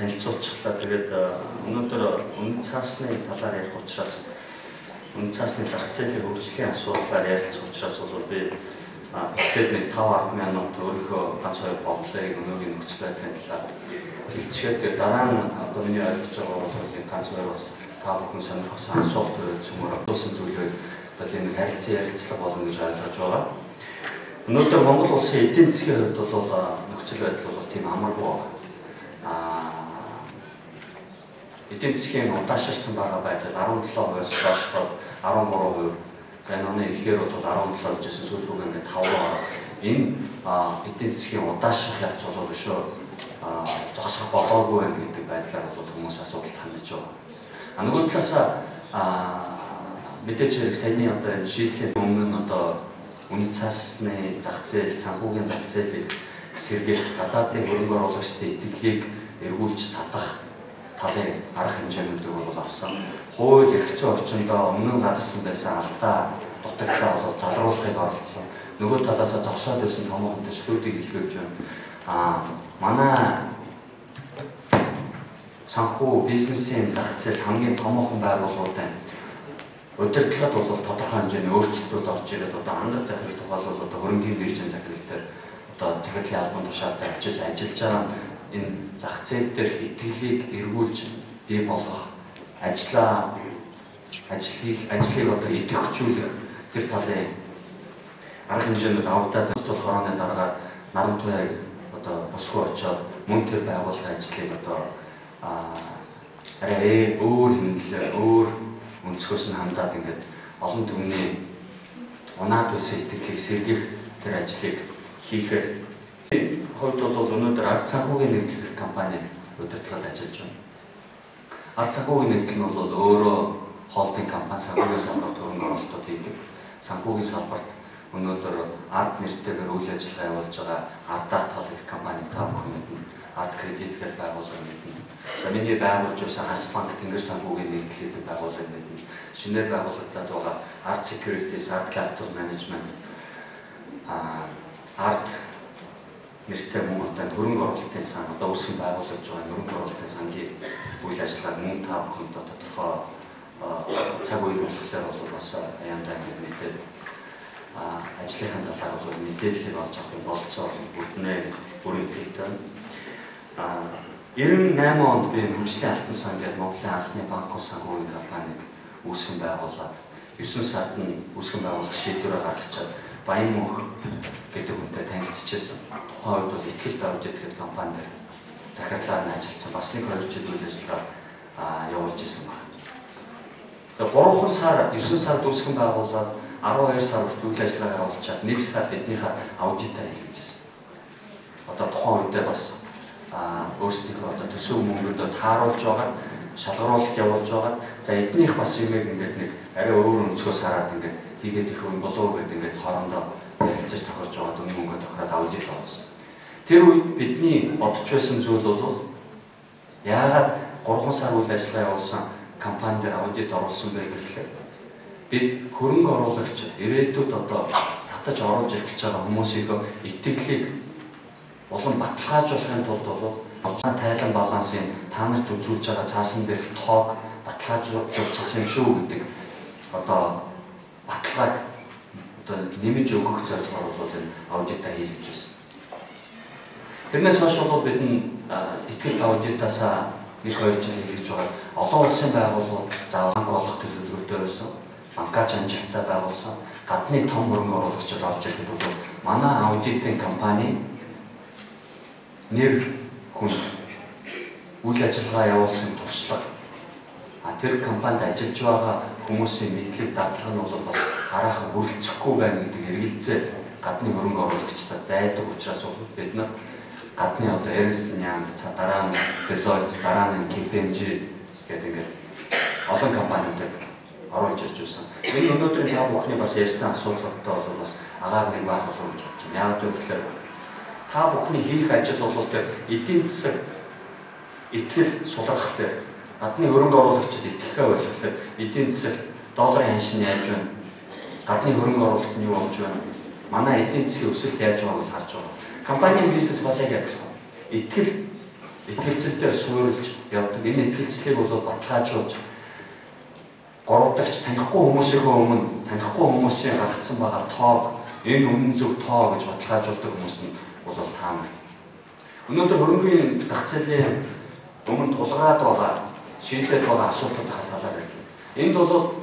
танилцуулчихлаа. Тэгээд өнөөдөр үнэт цаасны талаар ярих учраас үнэт цаасны зах зээлийн хөгжлийн асуудлаар ярилцах учраас бол би тэгэхээр нэг 5-10 минут өөрийнхөө ганц хоёр бодлыг өнөөгийн нөхцөл байдлын талаар хэлчихээд дараа нь одоо миний ойлгож байгаа бол ганц хоёр бас та бүхэн сонирхсан асуулт зөвмөр дуусан зүйлээр одоо тийм харилцан ярилцлага болно гэж ойлгож байгаа. Өнөөдөр Монгол улсын эдийн засгийн хувьд бол нөхцөл байдал бол тийм амаргүй эдийн засгийн удаашрсан байгаа байдал 17%-аас доошход 13%. За энэ оны ихээр бол 17 гэжсэн сүүлрүүгээ ингээд 5 ороо. Энэ эдийн засгийн удаашрах явц бол биш үү? Зогсох болоогүй гэдэг байдлаар бол хүмүүс асуудалд хандж байгаа. Нөгөө талаас мэдээж хэрэг саяны одоо энэ шийдлийн өмнө нь одоо үнэт цаасны зах зээл, санхүүгийн зах зээлийг сэргээх, гадаадын хөрөнгө оруулагчдын итгэлийг эргүүлж татах талын арга хэмжээнүүдийг бол авсан. Хууль эрх зүйн орчиндөө өмнө гаргасан байсан алдаа дутагдлаа бол залруулахыг оролдсон. Нөгөө талаас зогсоод байсан томоохон төслүүдийг эхлүүлж байна. Манай санхүү бизнесийн зах зээл хамгийн томоохон байгууллагуудын удирдлагад бол тодорхой хэмжээний өөрчлөлтүүд орж ирээд одоо хангах захирал тухайлбал одоо хөрөнгийн биржийн захирал дээр одоо захирлын албан тушаалтай очиж ажиллаж байгаа энэ зах зээл дээрх итгэлийг эргүүлж бий болгох ажлыг одоо идэвхжүүлэх тэр талын арга хэмжээнүүд авагдаад цуцлах хорооны дараагаар наран туяаг одоо босгоо очоод мөн тэр байгууллагын ажлыг одоо арай өөр хэмнэлээр өөр өнцгөөс нь хандаад ингээд олон түмний унаад байсан итгэлийг сэргийх тэр ажлыг хийхээр хувьд бол өнөөдөр ард санхүүгийн нэгтгэх компани удирдлагад ажиллаж байна. Ард санхүүгийн нэгтгэл нь бол өөрөө холдинг компани санхүүгийн салбарт хөрөнгө оруулалтууд хийдэг. Санхүүгийн салбарт өнөөдөр ард нэртэйгээр үйл ажиллагаа явуулж байгаа ард даатгал гэх компани та бүхэн мэднэ. Ард кредит гэж байгууллага мэднэ. За миний байгуулж байсан Хас банк Тэнгэр санхүүгийн нэгдэл гэдэг байгууллага мэднэ. Шинээр байгуулагдаад байгаа Ард Securities, Ард Capital Management, ард нэртэй мөнгөтэй хөрөнгө оруулалтын сан одоо үүсгэн байгуулагдж байгаа хөрөнгө оруулалтын сангийн үйл ажиллагааг мөн та бүхэнд тодорхой цаг үеэр болохоор бол бас аяндаа мэдээд ажлынхаа талаар бол мэдээлэл олж авах болцоо бүрднэ бүрийн итгэлтэй. 98 онд би хөгжлийн алтан сан гэдэг Монголын анхны банк ус санхүүгийн компаниг үүсгэн байгуулад 9 сард нь үүсгэн байгуулах шийдвэрээ гаргачаад Баянмөнх гэдэг хүнтэй танилцчихсан. Тухайн үед бол Итгэл аудит гэдэг компанид захирлаар нь ажилласан. Бас нэг 2 жил үйл ажиллагаа явуулж исэн байна. Тэгээ 3 сар 9 сард үүсгэн байгуулад 12 сар үйл ажиллагаа явуулчаад 1 сар биднийхээ аудитаа хийлгэжсэн. Одоо тухайн үедээ бас өөрсдийнхөө одоо төсөв мөнгөдөө тааруулж байгаа, шалгаруулалт явуулж байгаа. За эднийх бас юмэг ингээд нэг арай өөр өнцгөөс хараад ингээд хийгээд их юм болов гэдэг ингээд хоорондоо ярилцаж тохирж байгаа дүн мөнгө тохироод аудит болсон. Тэр үед бидний бодож байсан зүйл бол яагаад 3 сар үйл ажиллагаа явуулсан компани дээр аудит оруулсан бэ гэхлээр бид хөрөнгө оруулагч ирээдүйд одоо татаж оруулж ирэх гэж байгаа хүмүүсийн итгэлийг улам баталгаажуулахын тулд бол тайлан балансын та нарт үзүүлж байгаа цаасан дээрх тоог баталгаажуулчихсан юм шүү гэдэг одоо баталгааг одоо нэмж өгөх зорилгоор бол энэ аудитаа хийлгэж байна. Тэрнээс хойш бол бид итгэл аудитаас 1-2 жил хийлгэж байгаа олон улсын байгууллагууд заавал болох төлөвлөгөөтэй байсан. Банкач амжилттай байгуулсан. Гадны том хөрөнгө оруулагчид орж ирэхэд бол манай аудитын компани нэр хүн үйл ажиллагаа явуулсан туршлага тэр компанид ажиллаж байгаа хүмүүсийн мэдлэг дадлага нь бол бас хараахан бүрэлдэхгүй байна гэдэг эргэлзээ гадны хөрөнгө оруулагчдад байдаг учраас бид нар гадны одоо Ernst & Young, дараа нь Deloitte, дараа нь KPMG гэдэг ингээд олон компаниудыг оруулж ирж байсан. Энэ өнөөдрийн та бүхний бас ярьсан асуудлуудтай бол бас агаар нэг байх болов гэж бодож байна. Яагаад вэ гэхээр та бүхний хийх ажил бол тэр эдийн засаг итгэл сулрахлаа гадны хөрөнгө оруулагчид итгэхээ болгохлаа эдийн засаг долларын ханшин яаж байна? Гадны хөрөнгө оруулалт нь юу болж байна? Манай эдийн засгийн өсөлт яаж байгааг харж байгаа. Компанийн бизнес бас яг адилхан. Итгэл итгэлцэлээр суурилж явдаг. Энэ итгэлцлийг бол баталгаажуулж 3 дахь танихгүй хүмүүсийнхөө өмнө танихгүй хүмүүсийн гаргацсан байгаа тоог энэ үнэн зөв тоо гэж баталгаажуулдаг хүмүүс нь бол таамаг. Өнөөдөр хөрөнгөний зах зээлийн өмнө тулгараад байгаа шийдээд байгаа асуудлуудын талаар ярив. Энд бол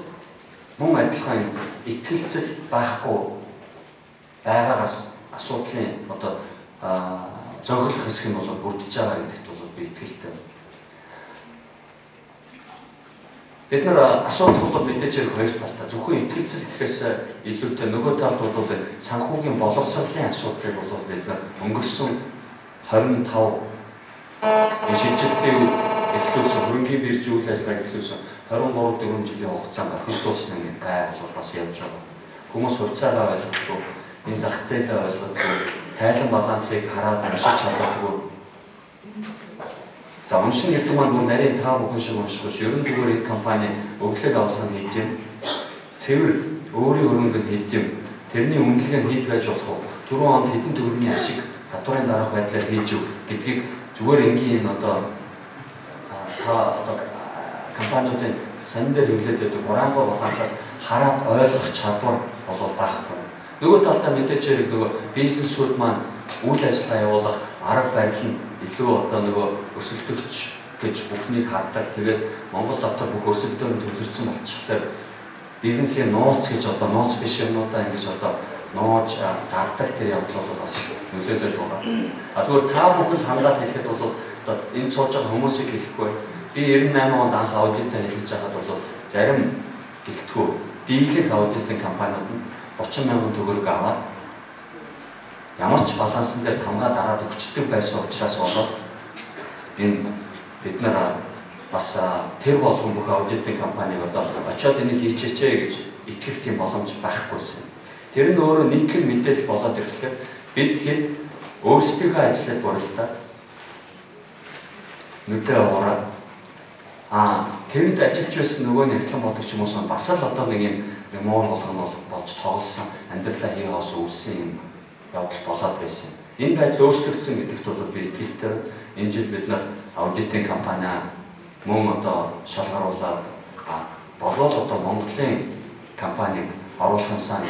мөн адилхан итгэлцэл байхгүй байгаагаас асуудлын одоо зохиолох хэсэг нь бол бүрдэж байгаа гэдэгт бол би итгэлтэй. Бид нар асуудал бол мэдээж хэрэг хоёр талтай. Зөвхөн итгэлцэл гэхээс илүүтэй нөгөө талд бол санхүүгийн боловсролын асуудлыг бол бид нар өнгөрсөн 25 шилжилтийн эхлүүлсэн хөрөнгөний биржийн үйл ажиллагааг эхлүүлсэн 23-4 жилийн хугацаанд орхилдуулсан нэг гай бол бас явж байгаа. Хүмүүс хувьцаагаа ойлгохгүй, энэ зах зээлээ ойлгохгүй, тайлан балансыг хараад уншиж чаддаггүй. За уншин гэдэг маань нарийн таа бүхэн шиг уншихгүй ш. Ерөн зүгээр энэ компани өглөөг авлага хийж юм. Цэвэр өөрийн хөрөнгөнд хийж юм. Тэрний үнэлгээ нь хэд байж болох вэ? Түрүүн онд хэдэн төгрөгийн ашиг татварын дараах байдлаар хийж өг гэдгийг зүгээр энгийн одоо компаниудын сан дээр хөвлөд байдаг хураангуй балансаас хараад ойлгох чадвар болоод байхгүй. Нөгөө талдаа мэдээж хэрэг нөгөө бизнесүүд маань үйл ажиллагаа явуулах арга барил нь илүү одоо нөгөө өрсөлдөгч гэж бүхнийг хардаг. Тэгээд Монгол дотор бүх өрсөлдөөн төвлөрсөн болчихлоо. Бизнесийн нууц гэж одоо нууц биш юмудаа ингэж одоо нууж дагдаг тэр явдлууд бас нөлөөлөд байгаа. Зүгээр та бүхэнд хангаад хэлэхэд бол одоо энэ сууж байгаа хүмүүсийг хэлэхгүй. Би 98 онд анх аудитаа хэлж байхад бол зарим гэлтгүү дийлэх аудитын компаниуд нь 30 мянган төгрөг аваад ямар ч балансан дээр тамгаа дараад өгчдөг байсан учраас болоод энэ бид нар бас тэр болгон бүх аудитын компаниг одоо очиод энийг хийчихэ гэж итгэх тийм боломж байхгүйсэн. Тэр нь өөрөө нийтлэг мэдээлэл болоод ирэхлээр бид хэд өөрсдийнхөө ажлыг борлуулаад нүдээ уураад тэрэнд ажиллаж байсан нөгөө нэгтлэн бодогч хүмүүс нь бас л одоо нэг юм муу болгоно болж тоглосон амьдралаа хий хоос үүссэн юм явдал болоод байсан. Энэ байдал өөрчлөгдсөн гэдэгт бол би итгэлтэй. Энэ жил бид нар аудитын компани мөн одоо шалгаруулаад болоод одоо Монголын компаниг оруулах юмсан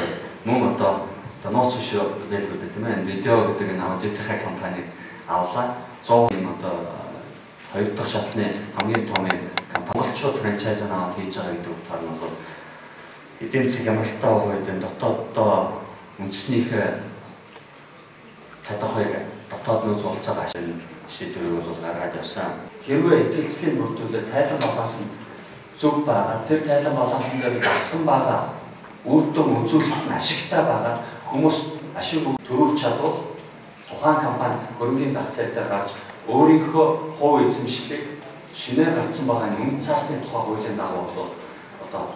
мөн одоо нууц биш байлгууд тийм ээ видео гэдэг энэ аудитын компаниг авлаа 100 юм одоо 2 дахь шатны хамгийн том компаниуд франчайз аваад хийж байгаа гэдэг утгаар нь бол эдийн засгийн хямралтай үед дотооддоо үндэснийхээ чадахыг дотоод нөөц уулзаагаа шийдвэрийг бол гаргаж явсан. Хэрвээ итгэлцлийн бүрдүүлэлт тайлан баланс нь зөв байгаа, тэр тайлан балансан дээр гарсан байгаа, үр дүн үзүүлэлт нь ашигтай байгаа, хүмүүс ашиг төрүүлж чадвал тухайн компани хөрөнгөний зах зээл дээр гарч өөрийнхөө хувь эзэмшлийг шинээр гарсан байгаа үнэ цаасны тухай хуулийн дагуу бол одоо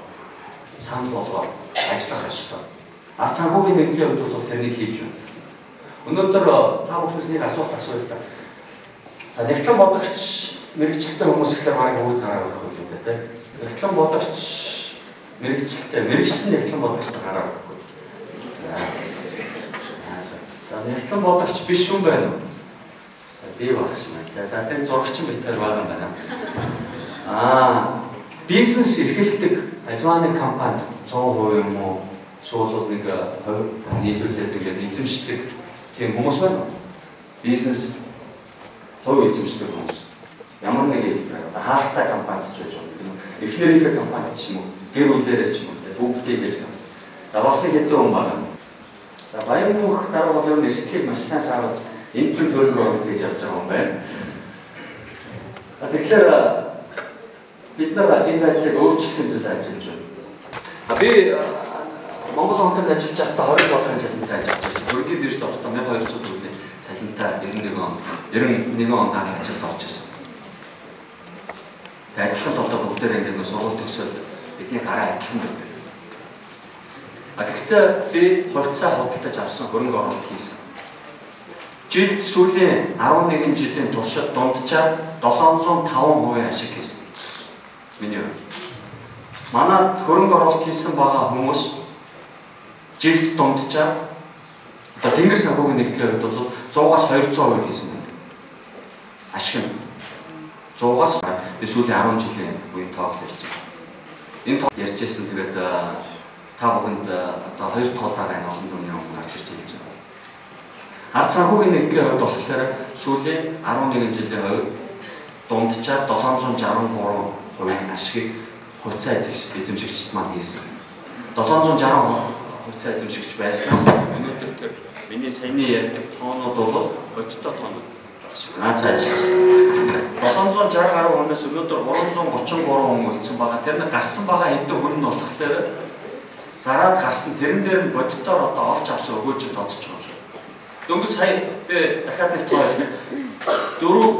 санал болгоод ажиллах ёстой. Ард санхүүгийн нэгдлийн хувьд бол тэрнийг хийж байна. Өнөөдөр та бүхнээс нэг асуулт асууя. За нэгтлэн бодогч мэрэгчлээ хүмүүс ихлээр барыг бүгд гараа өрөх юм дээ тийм. Нэгтлэн бодогч мэрэгчлээ мэрэгсэн нэгтлэн бодогч гараа өрөхгүй. За нэгтлэн бодогч биш юм байна уу? За би багш маань. За тэр зурагч битэр байгаа юм байна. Бизнес эрхэлдэг альваны компани 100% юм уу? Шууд нэг нийлүүлээд ингээд эзэмшдэг тийм хүмүүс байна. Бизнес хувь эзэмшдэг хүмүүс. Ямар нэг хэлбэр хаалттай компанид ч байж болно. Эхнэрийнхээ компанид ч юм уу, гэр бүлээрээ ч юм уу, бүгдийг хийж байна. За бас нэг хэдэн хүн байна. За баян мөнх дараа бол энэ эрсдлийг маш сайн сааруулж энд нь төрөг оруулалт хийж явж байгаа юм байна. Тэгэхээр бид нар энэ байдлыг өөрчлөхийн төлөө ажиллаж байна. Би Монгол хотод ажиллаж байхдаа 20 долларын цалинтай ажиллаж байсан. Хөрөнгөний биржид орохдоо 1200 төгрөгийн цалинтай 91 онд ажилд орж ирсэн. Тэгээд адилхан одоо бүгдээр ингээд сургууль төгсөөл бидний гараа адилхан байдаг. Гэхдээ би хувьцаа худалдаж авсан хөрөнгө оруулалт хийсэн. Жилд сүүлийн 11 жилийн туршид дунджаар 705% ашиг хийсэн. Миний хувьд. Манай хөрөнгө оруулалт хийсэн байгаа хүмүүс жилд дунджаар одоо Тэнгэр санхүүгийн нэгдлийн хувьд бол 100-аас 200% хийсэн байна. Ашиг нь. 100-аас сүүлийн 10 жилийн үеийн тоог ярьж байна. Энэ тоог ярьжсэн тэгээд та бүхэнд одоо 2 тоолоор энэ олон дүрийн өмнө гарч ирж байгаа юм. Ард санхүүгийн нэгдлийн хувьд болохоор сүүлийн 11 жилийн хувьд дунджаар 763% ашгийг хувьцаа эзэмшигчд маань хийсэн. 760 хувьцаа эзэмшигч байснаас өнөөдөр тэр миний саяны ярьдаг тоонууд бол бодиттой тоонууд байна. Цааш 760 гаруй хүнээс өнөөдөр 333 хүн үлдсэн байгаа. Тэр нь гарсан байгаа хэдэн хүн нь болохоор зараад гарсан тэрэн дээр нь бодиттоор одоо олж авсан өгөөжөд тооцож байгаа юм шиг. Дөнгөж сая би дахиад нэг тоо хэлнэ.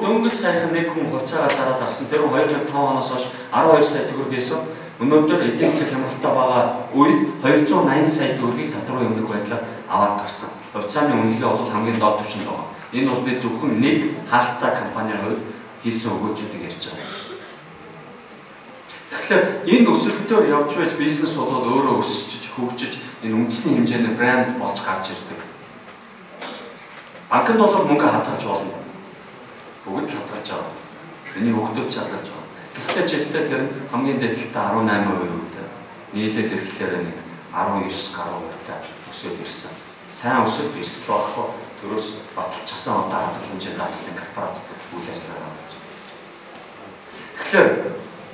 Дөнгөж саяхан нэг хүн хувьцаагаа зараад гарсан. Тэр нь 2005 оноос хойш 12 сая төгрөг хийсэн. Өнөөдөр эдийн засаг хямралтай байгаа үед 280 сая төгрөгийг татвар өмнөх байдлаар аваад гарсан. Хувьцааны үнэлгээ бол хамгийн доод түвшинд байгаа. Энэ бол би зөвхөн нэг хаалттай компанийн хувьд хийсэн өгөөжүүдийг ярьж байгаа. Тэгэхээр энэ өсөлтөөр явж байж бизнес бол өөрөө өсөж хөгжиж энэ үндэсний хэмжээний брэнд болж гарч ирдэг. Банкнд бол мөнгө хадгалж болно. Бүгд л хадгалж байгаа. Миний хүүхдүүд ч хадгалж байгаа. Гэхдээ жилдээ тэр хамгийн дээдлээ 18% нийлээд ирэхлээр нэг 19 гаруй хувьтай өсөж ирсэн. Сайн өсөж ирсэн болохоо төрөөс баталчихсан одоо хадгалах хэмжээнд хадгалын корпорац үйл ажиллагаа болж байна. Тэгэхээр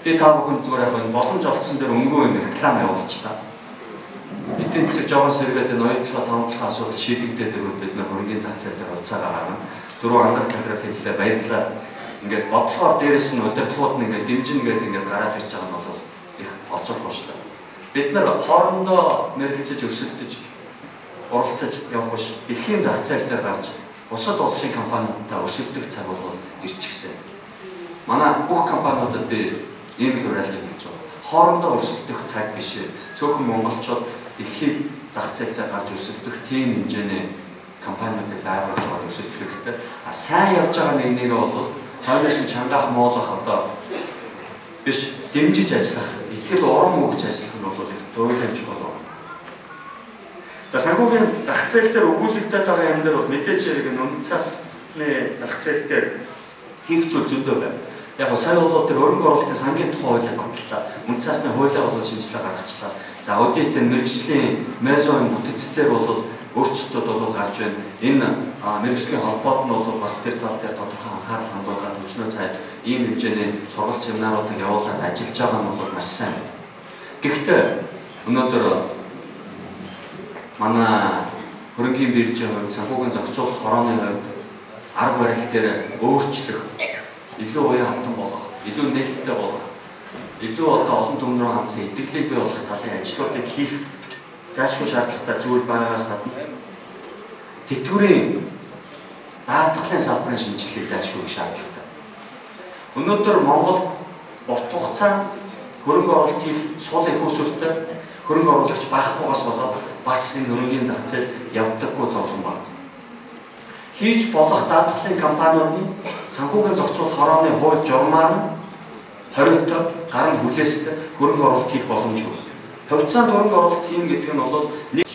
би та бүхэн зүгээр яг энэ боломж олгосон дээр өнгөө юм реклам явуулчихлаа. Эдийн засаг жоохон сэргээд энэ оюутлага томтлох асуудал шийдэгдээд ирвэл бид нар хөрөнгөний зах зээл дээр уцаагаа гарна. Дөрөв ангаар цагаар хэллээ баярлалаа. Ингээд бодлогоор дээрээс нь удирдлагууд нь ингээд дэмжин гэдэг ингээд гараад ирж байгаа нь бол их онцлог шүү дээ. Бид нар хоорондоо мэрэлцэж өсөлдөж оролцож явах биш. Дэлхийн зах зээл дээр гарч бусад улсын компаниудтай өсөлдөх цаг бол ирчихсэн. Манай бүх компаниудад би ийм л уриалга хэлж байгаа. Хоорондоо өсөлдөх цаг биш. Цөөхөн монголчууд дэлхийн зах зээл дээр гарч өсөлдөх тийм хэмжээний компаниудыг байгуулж байгаа өсөлдөх хэрэгтэй. Сайн явж байгаа нэгнийг бол хойноос нь чангаах моолох одоо биш дэмжиж ажиллах, итгэл урам өгч ажиллах нь бол их зөөлөн чухал байна. За санхүүгийн зах зээл дээр өгүүлэгдээд байгаа юм дээр бол мэдээж яг энэ үнэт цасны зах зээл дээр хийх зүйл зөндөө байна. Яг сая бол тэр хөрөнгө оруулалтын сангийн тухай хуулийг батлаа. Үнэт цасны хуулиа бол шинжилгээ гаргачлаа. За аудит мэргэжлийн мезоны бүтцээр бол өөрчлөлтүүд бол гарч байна. Энэ мэргэжлийн холбоот нь бол бас тэр тал дээр тодорхой анхаарал хандуулаад өчнөө цайд ийм хэмжээний сургалт семинаруудыг явуулаад ажиллаж байгаа нь бол маш сайн. Гэхдээ өнөөдөр манай хөрөнгөний биржийн хувьд санхүүгийн зохицуулах хорооны хувьд арга барил дээр өөрчлөх, илүү уян хатан болох, илүү нээлттэй болох, илүү олон түмэн рүү хандсан итгэлийг бий болгох талын ажлуудыг хийх заашгүй шаардлагатай зүйл байгаагаас гадна тэтгэврийн даатгалын салбарын шинжилгээг заашгүй шаардлагатай. Өнөөдөр Монгол урт хугацаанд хөрөнгө оруулалт хийх сул их усүртэй хөрөнгө оруулагч багахгүйгаас болоод бас энэ хөрөнгөний зах зээл явдаггүй зовлон байна. Хийж болох даатгалын компаниудын санхүүгийн зохицуулалт хорооны хууль журмаар нь 20-т гарan хүлээстэй хөрөнгө оруулалт хийх боломжгүй. Хувьцаанд хөрөнгө оруулалт хийн гэдэг нь бол нэг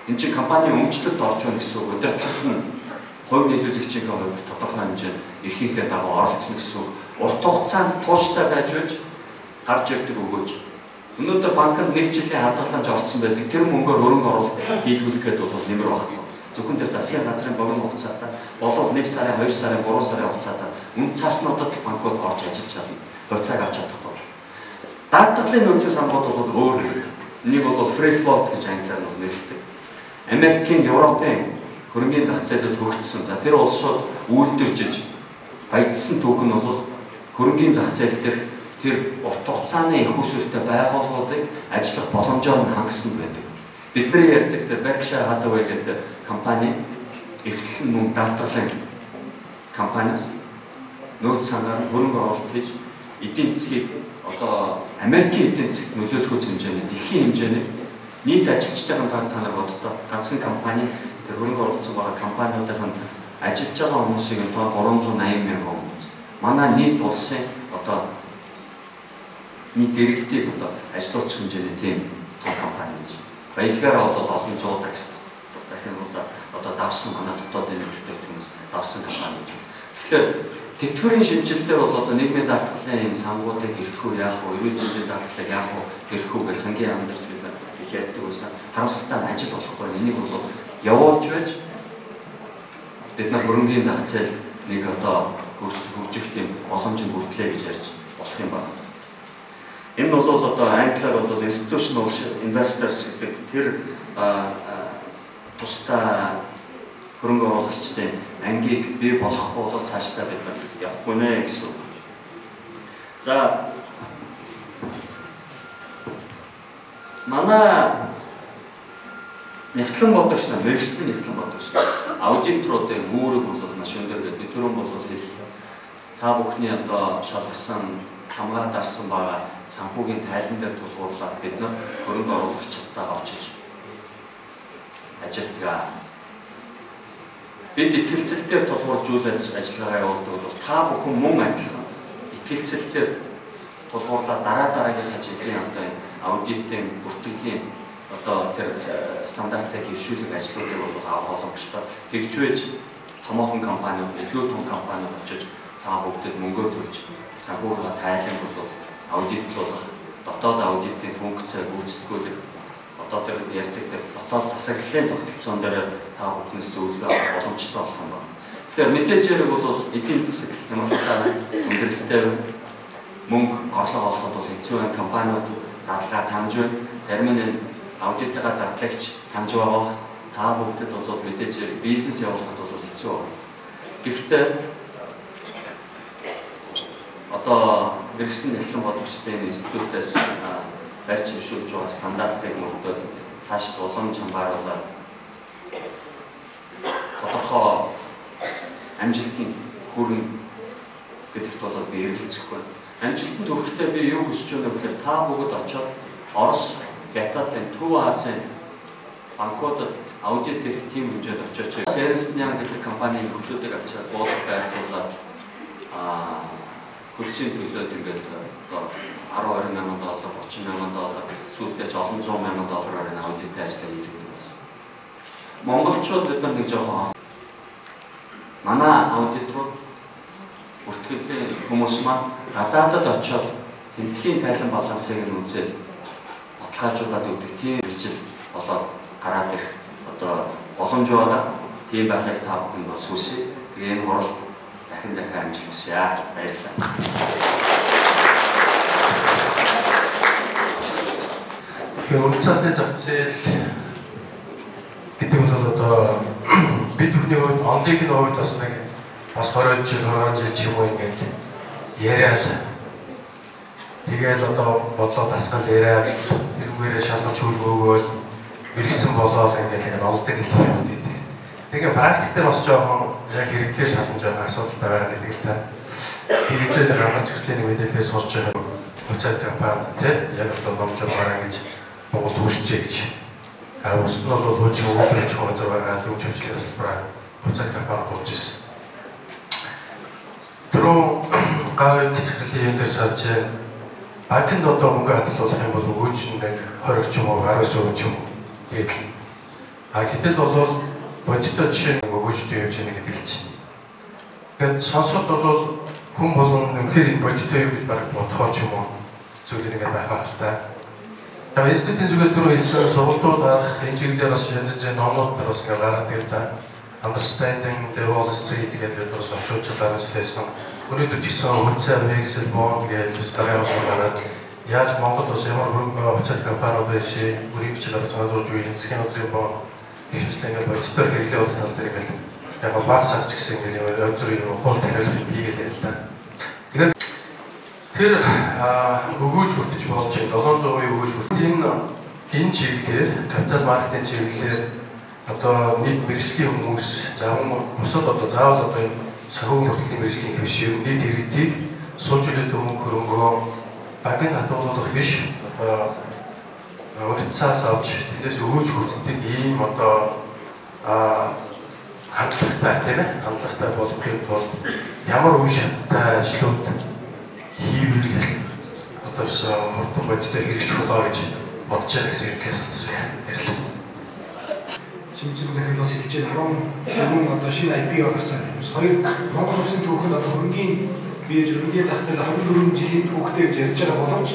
энэ чинь компанийн өмчлөлт орж байна гэсэн үг. Удирдлага нь хувь нийлүүлэгчийн хувьд тодорхой хэмжээнд эрхийнхээ дагуу оролцсон гэсэн үг. Урт хугацаанд тууштай байж гарч ирдэг өгөөж. Өнөөдөр банкнд 1 жилийн хадгаламж орсон байдаг. Тэр мөнгөөр хөрөнгө оруулалт хийлгүүлэх гэдэг бол нэмэр багхгүй. Зөвхөн тэр засгийн газрын богино хугацаатай болов 1 сарын, 2 сарын, 3 сарын хугацаатай үнд цааснуудад банкуд орж ажиллаж чадна. Хувьцааг авч чадахгүй. Даатгалын нөөцийн санхүүд бол өөр хэрэг. Энийг бол free float гэж англиар нь нэрлэдэг. Америкийн, Европын хөрөнгөний зах зээлүүд хөгжсөн. За тэр улсууд үйлдвэржиж баяжсан түүх нь бол хөрөнгөний зах зээл дээр тэр урт хугацааны их усүртэй байгууллагуудыг ажиллах боломжоор нь хангасан байдаг. Бидний ярьдаг тэр Berkshire Hathaway гэдэг компани эхлэн мөн даатгалын компаниас нөөц сангаар хөрөнгө оруулалт хийж эдийн засгийг одоо Америкийн эдийн засагт нөлөөлөх хэмжээний дэлхийн хэмжээний нийт ажилчдын та нар бодлоо ганцхан компани тэр хөрөнгө оруулсан байгаа компаниудын ажиллаж байгаа хүмүүсийн тоо 380 мянган хүн. Манай нийт улсын одоо нийт иргэдийг одоо ажилуулчих хэмжээний тийм том компани гэж. Баялагаараа бол олон зуун дахин одоо давсан манай дотоодын нөхцөл хүмүүс давсан компани гэж. Тэгэхээр тэтгэврийн шинжилтээр бол одоо нийгмийн даатгалын энэ сангуудыг ирэхгүй яах вэ? Эрүүл мэндийн даатгалыг яах вэ? Ирэхгүй гэж сангийн яамдэрч бид их ярьдаг байсан. Харамсалтай ажил болохгүй. Энийг бол явуулж байж бид нар хөрөнгөний зах зээл нэг одоо хөгжих тийм боломжийг бүрдлээ гэж ярьж болох юм байна. Энэ бол одоо англиар бол institutional investors гэдэг тэр тусдаа хөрөнгө оруулагчдын ангийг бий болохгүй бол цаашдаа бид нар явахгүй нэ гэсэн. За манай нэгтлэн бодогч нар, мэрэгсэн нэгтлэн бодогч нар, аудиторуудын үүрэг бол маш өндөр гэдэг. Түрүүн бол хэллээ. Та бүхний одоо шалгасан, хамгаа дарсан байгаа санхүүгийн тайлан дээр тулгуурлаад бид нар хөрөнгө оруулагчдаа авчиж ажилтгаа. Бид итгэлцэлээр тулгууржуулаад ажиллагаа явуулдаг бол та бүхэн мөн адилхан итгэлцэлээр тулгуурлаад дараагийнхаа жилийн одоо аудитын бүртгэлийн одоо тэр стандартыг хэвшүүлэх ажлуудыг бол авах боломжтой. Тэгжвэж томоохон компаниуд, илүү том компаниуд очиж та бүгдэд мөнгөө төлж санхүүгийн тайлбар бол аудитлуулах, дотоод аудитын функцийг гүйцэтгүүлэх, одоо тэр ярьдаг тэр дотоод засаглалын тогтолцоон дээр та бүхнээс зөвлөгөө авах боломжтой болох юм байна. Тэгэхээр мэдээж хэрэг бол эдийн засаг хямралтай өндөрлөлттэй мөнгө орлого олоход бол хэцүү байна. Компаниуд зардлага тамж байна. Зарим нь аудитыгаа зарлагч тамж байгаа. Та бүгдэд бол мэдээж хэрэг бизнес явуулахад бол хэцүү байна. Гэхдээ одоо мэрэгсэн нэгтлэн бодлогчдын институтээс барьж хөвшүүлж байгаа стандартыг мөрдөөд цааш уламж хамааруулаад тодорхой амжилтын хүрнэ гэдэгт бол би эргэлзэхгүй. Амжилтанд хүрэхдээ би юу хүсэж байна вэ гэхээр та бүгд очоод Орос, Хятадын Төв Азийн банкудад аудит их тийм хэмжээнд очиж Ernst & Young гэдэг компанийн нөхцөлийг авчираад буудлыг байрлуулад хөлсийн төлөөд ингээд одоо $10,000, $30,000 зүйлдээ ч олон $100,000-аар энэ аудит ажлаа хийлгэж байсан. Монголчууд бид нар нэг жоохон манай аудиторууд бүртгэлийн хүмүүс маань гадаадад очоод тэмдгийн тайлан балансыг нь үзээд баталгаажуулаад өгдөг тийм ажил болоод гараад ирэх одоо боломж байгаа. Тийм байхыг та бүхэн бас хүсье. Тэгээ энэ хурал дахин амжилт хүсье. Баярлалаа. Үндэсний зах зээл гэдэг нь одоо бид бүхний хувьд онлын хувьд бас нэг бас 20 жил 20 жил ч юм уу ингээд яриад тэгээд одоо бодлоо дасгал яриад тэрүүгээрээ шалгаж хөлгөөгөөд мэрэгсэн болоод ингээд олдог л юм дээ. Тэгээ практик дээр бас жоохон яг хэрэглээ шалгаж байгаа асуудалтай байгаа гэдэг л та. Хэрэгцээ дээр хамгаалж хэрэглээний мэдээлэлээс сонсож байгаа хуцаад компани тийм яг одоо номж байгаа гэж Монгол үүсчээ гэж. Ус нь бол хуучин өгүүлж байгаа юм чивчлээ хэлбэрээр хуцаад компани болж ирсэн. Түрүү гавь хэвлэлийн юм дээр сарж банкнд одоо мөнгө хадгалах юм бол өгөөж нэг 20 ч юм уу 19 ч юм гэдэг. Гэтэл бол бодиттой жишээ нэг өгөөжтэй явж байгаа гэдэг л чинь. Гэт сонсоход бол хүн болгон үнэхээр бодиттой юу гэж баг бодохоо ч юм уу зүйл нэг байх хэрэгтэй. Институтын зүгээс түрүү хэлсэн сургалтууд арах энэ чиглэлээр бас янз бүрийн номууд бас гараад ирж байгаа. Understanding the Wall Street гэдэг бас очуулчлаараа хэлсэн. Өнөөдөр ч гэсэн үнцээр Excel bond гэж стратеги гараад яаж Монгол улс ямар хөрөнгө оруулалт компаниуд байсан, бүрийн бичлэг сануулж буй засгийн газрын бond ихвчлэн бодитоор хэрэглээ болох тал дээр ингээл яг баасаач гэсэн ингээл өөр зүрийн хол тариулгыг хийгээл л да. Тэгэхээр тэр өгөөж хүртэж болж 700% өгөөж хүртэж энэ чиглэлээр капитал маркетинг чиглэлээр одоо нийт мэргэжлийн хүмүүс бусад одоо заавал одоо санхүүгийн бүртгэлийн мэргэжлийн хэмжээ нийт иргэдийг суулж үлдэх хөрөнгөө банкны хадгалах биш одоо урьдчилан авч тэндээс өгөөж хүртдэг ийм одоо хандлагатай тийм ээ хандлагатай болохын тулд ямар үе шаттай ажлууд хийвэл одоо хурдан бодиттой хэрэгжих болоо гэж бодож байгаа гэсэн юм хэлсэн. Шинжлэх захирал бас хэлж байна. 14 одоо шинэ IP гарсан. Хоёр Монгол улсын түүх нь одоо хөрөнгөний бирж хөрөнгөний зах зээл 24 жилийн түүхтэй гэж ярьж байгаа боловч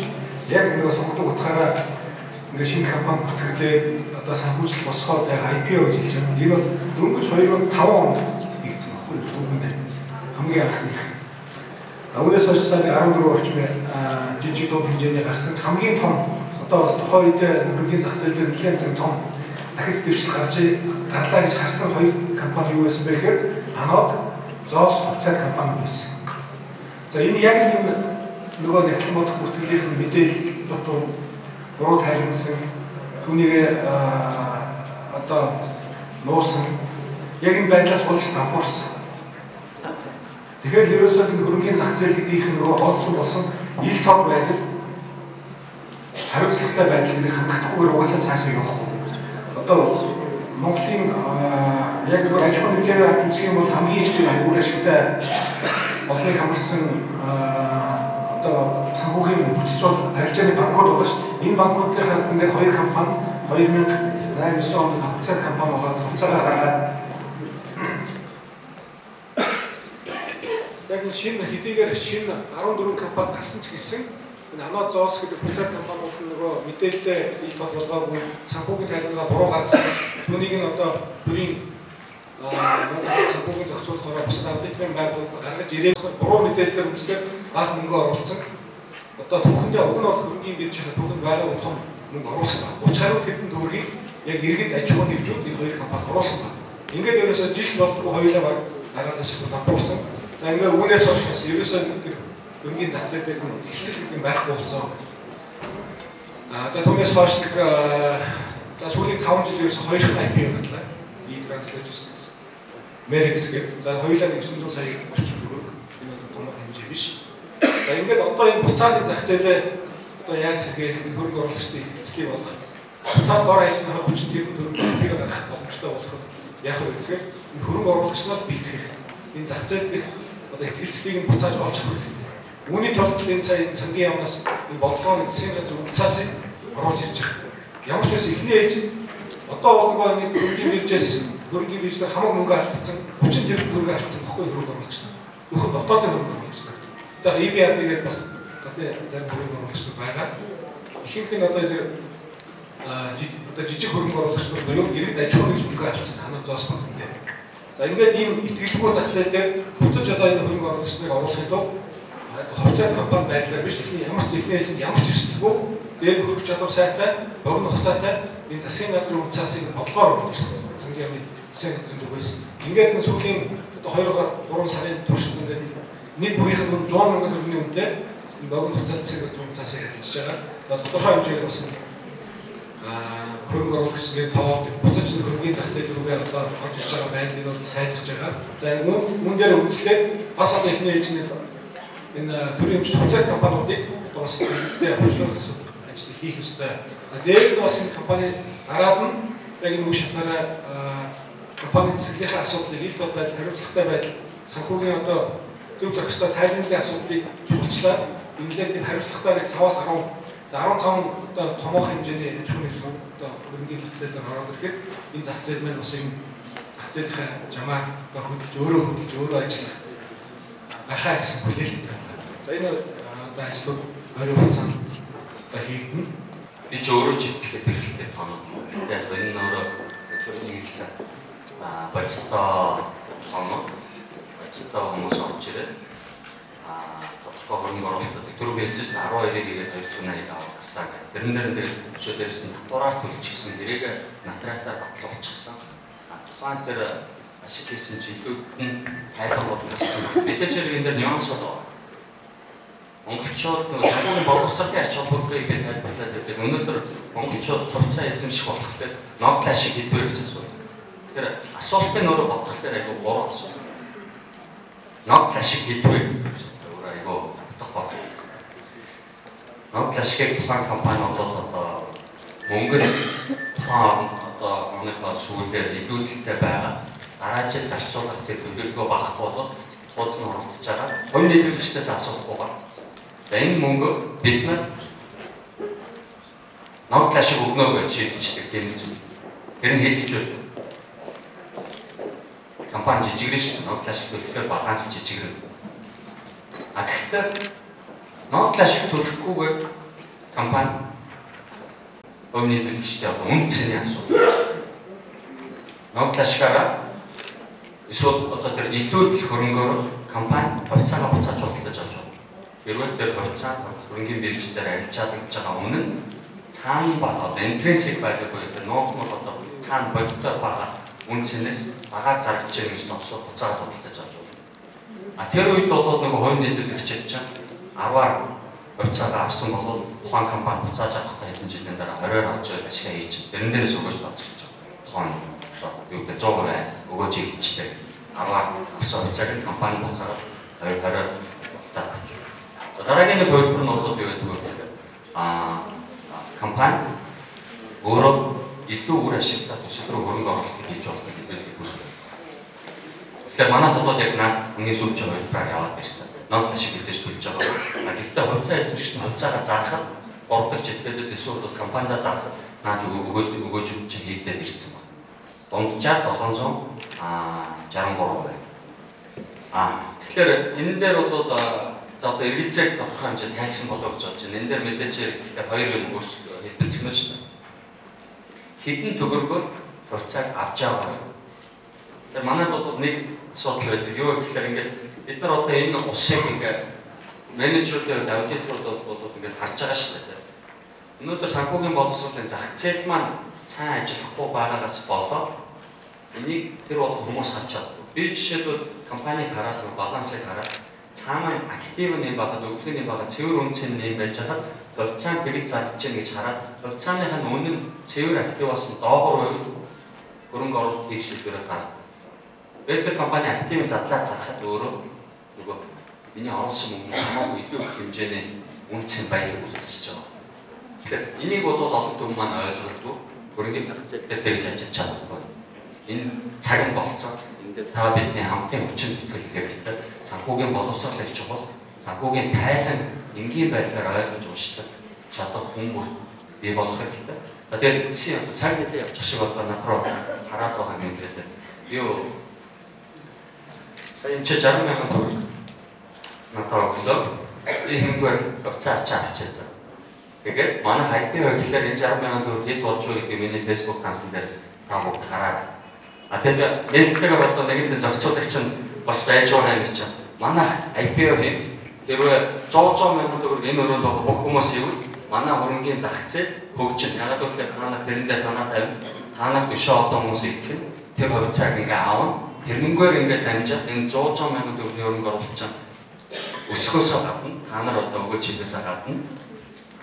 яг нэг сонгодог утгаараа ингээ шинэ компани бүртгэлээ одоо санхүүжилт босгоод яг IPO гэж хэлж байгаа. Энэ бол дөнгөж 2005 онд хийгдсэн баггүй түүхэнд хамгийн анхны. Үүнээс хойш сая 14 орчим жижиг дунд хэмжээний гарсан хамгийн том одоо бас тухайн үед хөрөнгөний зах зээл дээр нэлээд том дахиж дэвшил гарлаа гэж харсан хоёр компани юу байсан бэ гэхээр Анод, Зоос хувьцаат компани байсан. За энэ яг юм нөгөө нэгтлэн бодох бүртгэлийнх нь мэдээлэл дотор буруу тайлбарсан түүнийг одоо нуусан яг энэ байдлаас болж давхурсан. Тэгэхээр ерөөсөө энэ хөрөнгөний зах зээл гэдгийнх нь нөгөө олцсон болсон ил тод байдал хариуцлагатай байдлыг хангахгүйгээр угаасаа цаашаа явахгүй. Одоо Монголын яг нэг аж ахуйн хэмжээгээр авч үзэх юм бол хамгийн их аюул ашигтай олныг хамарсан одоо санхүүгийн бүтц бол арилжааны банкуд байгаа шүү дээ. Энэ банкуудынхаас ингээд хоёр компани 2008 онд хувьцаа компани болоод хувьцаагаа гаргаад яг шинэ хэдийгээр шинэ 14 компани гарсан ч гэсэн энэ Анод Зоос гэдэг хувьцаа компаниуд нөгөө мэдээлэлээ ил тод болгоогүй санхүүгийн тайлбараа буруу гаргасан. Түүнийг нь одоо бүрийн санхүүгийн зохицуулахаараа бусад аудитын байгууллагууд гаргаж ирээд буруу мэдээлэлээр үслээд бага мөнгө оруулсан. Одоо түүхэндээ уг нь бол хөрөнгөний биржийн түүхэнд байгаа ухаан мөнгө оруулсан байна. 30 гаруй хэдэн төгрөгийг яг иргэд аж ахуйн нэгжүүд энэ хоёр компани оруулсан байна. Ингээд ерөөсөө жил болдгоо хоёулаа баг гараад ашиглах дампуурсан. За ингээд үүнээс хойш ерөөсөө хөрөнгөний зах зээл дээр хэлцэл гэдэг юм байхгүй болсон. За түүнээс хойш нэг за сүүлийн 5 жил ерөөсөө хоёр их IPO боллоо. E-Trans-Logistics, Merix гэдэг. За хоёулаа 900 сая орчим төгрөг. Энэ бол том хэмжээ биш. За ингээд одоо энэ буцааны зах зээлээ одоо яаж хийх хөрөнгө оруулагчдын эцгийг болгох. Буцаад дор ажлын 30 тэрбум төгрөгийг гаргах боломжтой болох яг үү гэхээр энэ хөрөнгө оруулагч нар бийтгэх. Энэ зах зээл дэх одоо ихтгэлцлийг нь буцааж олж авах хэрэгтэй. Үүний тулд энэ сая цангийн яамнаас энэ бодлогоо засгийн газар үнцаасыг оруулж ирж байгаа. Ямар ч байсан эхний ээлж одоо нөгөө нэг хөрөнгөний биржээр хамаг мөнгө алдсан 30 тэрбум төгрөг алдсан баггүй хөрөнгө оруулагч нар. Зөвхөн дотоодын хөрөнгө оруулагч нар. За EBRD гэдэг бас гадны зарим хөрөнгө оруулагч нар байгаа. Ихэнх нь одоо жижиг хөрөнгө оруулагч нар буюу иргэд аж ахуйн гэж мөнгө алдсан Анод Зоос банк дээр. За ингээд ийм итгэлгүй зах зээл дээр буцаж одоо энэ хөрөнгө оруулагчдыг оруулахын тулд хувьцаа компани байдлаар биш ямар ч ихний ээлжинд ямар ч эрсдэлгүй дээр хөрөх чадвар сайтай, богино хугацаатай энэ засгийн газрын үнцаасыг бодлогоор оруулж ирсэн. Цангийн яамны засгийн газрын зүгээс ингээд энэ сүүлийн одоо 2-3 сарын туршид ингээд нэг бүрийнх нь 100 мянган төгрөгийн үнэтэй энэ богино хугацаанд засгийн газрын үнцаасыг ажиллаж байгаа. За тодорхой хэмжээгээр бас хөрөнгө оруулагчдын тоо буцаж хөрөнгөний зах зээл рүүгээ одоо орж ирж байгаа байдлыг бол сайжирж байгаа. За мөн дээр үндэслээд бас одоо ихний ээлжинд энэ төрийн хувьцаа компаниудыг бас дээр хөгжлөх ажил хийх ёстой. За дээр нь бас энэ компани дараад нь яг энэ үе шатнараа компани засгийн асуудлыг ил тод байдал хариуцлагатай байдал санхүүгийн одоо зөв зохистой тайлбарлалын асуудлыг зөвчлээ. Ингээл тийм хариуцлагатай 5-аас 10 за 15 одоо томоохон хэмжээний аж ахуйн нэгжүүд одоо хөрөнгөний зах зээлээр ороод ирэхэд энэ зах зээл маань бас энэ зах зээлийн жамаар одоо хөдөлж өөрөө ажиллах ахаа гэсэн хүлээлт байна. За энэ одоо ажлууд ойрын хугацаанд одоо хийгдэнэ. Би ч өөрөө ч итгэхэд хэрэгтэй тоног. Яг энэ өөрөө төрний хэлсэн бажтай тоног. Бажтай хүмүүс орж ирээд тодорхой хөрөнгө оруулалтад түрүү хэлсэн 12-ыг ирээд 280 авах гарсан гэх. Тэрэн дээр өчигдөр дээрээс нь татвараар төлчихсөн тэрийг натратаар батлуулчихсан. Тухайн тэр ашиг хийсэн жилүүд нь тайлбар болсон. Бид ч энэ дээр нюанс болоо. Монголчууд санхүүгийн боловсролын ач холбогдлыг тайлбарлаад байдаг. Өнөөдөр монголчууд хувьцаа эзэмших болохоор ногд ашиг хийдвэр гэж асуудаг. Тэгэхээр асуултын өөрөө бодох дээр айгүй гурван асуулт. Ногд ашиг хийдвэр өөрөө айгүй бодох болсон. Ногд ашигыг тухайн компаниуд одоо мөнгө тухайн одоо оныхоо сүүлээр илүүдэлтэй байгаа. Гараажид зарцуулах төлөвлөгөө багах бол хуудас нь оролцож байгаа. Хувийн нийлүүлэгчдээс асуухгүй байна. За энэ мөнгө бид нар ногд ашиг өгнө гэж шийдчихдэг тийм зүйл. Тэр нь хийдэж үү? компани жижигрэн шүү дээ. Ногдлын ашиг төлөхөөр баланс жижигрэн. Гэхдээ ногдлын ашиг төлөхгүйгээр компани өвний төлөвчтэй үн цэний асуудал. Ногдлын ашигаараа эсвэл одоо тэр илүү их хөрөнгөөр компани хувьцаагаа буцааж худалдаж авч байна. Хэрвээ тэр хувьцаа хөрөнгөний биржээр арилжаад байгаа өмнө нь цаана байгаа интринсик value буюу ногдмол одоо цаана бодиттой байгаа үн цэнээс багаар зарж байгаа гэж тооцоод буцаагаад худалдаж авч байна. Тэр үед бол нөгөө хувийн нийлүүлэгчид чинь 10-аар хувьцаагаа авсан бол тухайн компани буцааж авахтай хэдэн жилийн дараа 20-оор авч байгаа ашиг хийж тэрэн дээрээс өгөөж тооцож байгаа. Тухайн юу гэдэг 100% өгөөж хийчихтэй 10-аар авсан хувьцааг компани буцаагаад 20-оор таач. Дараагийн нэг хувилбар нь бол юу гэдэг вэ? Компани өөрөө илүү үр ашигтай төсөл рүү хөрөнгө оруулалт хийж болох гэдэг хүсэж байна. Тэгэхээр манай бодоод яг хамгийн сүүлч хувилбараар яваад ирсэн. Ногдлын ашиг эзэж төлж байгаа. Гэхдээ хувьцаа эзэмшигчид хувьцаагаа зархад 3 дахь жилдээ эсвэл компанидаа зархад наач өгөөж чинь хийгдээд ирсэн байна. Дунджаар 763 байна. Тэгэхээр энэ дээр бол за одоо эргэлзээг тодорхой хэмжээнд тайлсан болоо гэж бодож байна. Энэ дээр мэдээж тэгэхээр хоёр юм өөрчлөлт хэлбэлцгэнэ шүү дээ. Хэдэн төгрөгөөр хувьцааг авч байгаа. Тэгэхээр манайд бол нэг асуудал байдаг. Юу гэхээр ингээд бид нар одоо энэ усыг ингээд менежерүүд аудиторууд бол ингээд харж байгаа шүү дээ. Өнөөдөр санхүүгийн боловсролын зах зээл маань сайн ажиллахгүй байгаагаас болоод энийг тэр бол хүмүүс харж чаддаг. Би жишээлбэл компаниг хараад балансыг хараад цаана актив нэм багад өглөөний багад цэвэр үнцэн нэм байж хаад хувьцаанд тэгж зарж гин гэж хараад хувьцааныхаа үнэн цэвэр актив болсон доогуур хөрөнгө оруулалт хийх шийдвэрээ гаргадаг. Бэтэр компани актив задлаад зархад өөрөө нөгөө миний оруулсан өмнө хамаагүй илүү их хэмжээний үнцэн баялаг үлдчихэж байгаа. Тэгэхээр энийг бол олон хүмүүс маань ойлгодгүй хөрөнгөний зах зээл дээр тэгж ажиллаж чадахгүй. Энэ цаг нь болцсон. Та бидний хамтын хүчин зүтгэл хэрэгтэй. Санхүүгийн боловсрол их чухал. Санхүүгийн тайлан энгийн байдлаар ойлгож уншдаг чадах хүмүүс бий болох хэрэгтэй. Тэгээд эцсийн цаг нэлээд явчих шиг болоод над руу хараад байгаа юм гэдэг. Юу сая 60,000 төгрөг надад өглөө би хэмгээр хувьцаа авчиж. Тэгээд манай хайпын хувьчлаар энэ 60,000 төгрөг хэд болж байгаа гэдэг миний Facebook тансан дээрээс та бүгд хараад тэгээд нээлттэйгээр одоо нэгэнтээ зохицуулах чинь бас байж байгаа юм чинь. Манай IPO хийх хэрвээ 100,000 төгрөг энэ өрөөнд байгаа бүх хүмүүс ивэл манай хөрөнгөний зах зээл хөгжин. Ягаад гэвэл та нар тэрэндээ санаа тавина. Та нар бишээ олон хүмүүс их тэр хувьцааг ингээ аавна. Тэрнгээр ингээ дамжаад энэ 100,000 төгрөгийн хөрөнгө оруулалт чинь өсөхөөсөө гадна та нар одоо өгөөж хийхээсээ гадна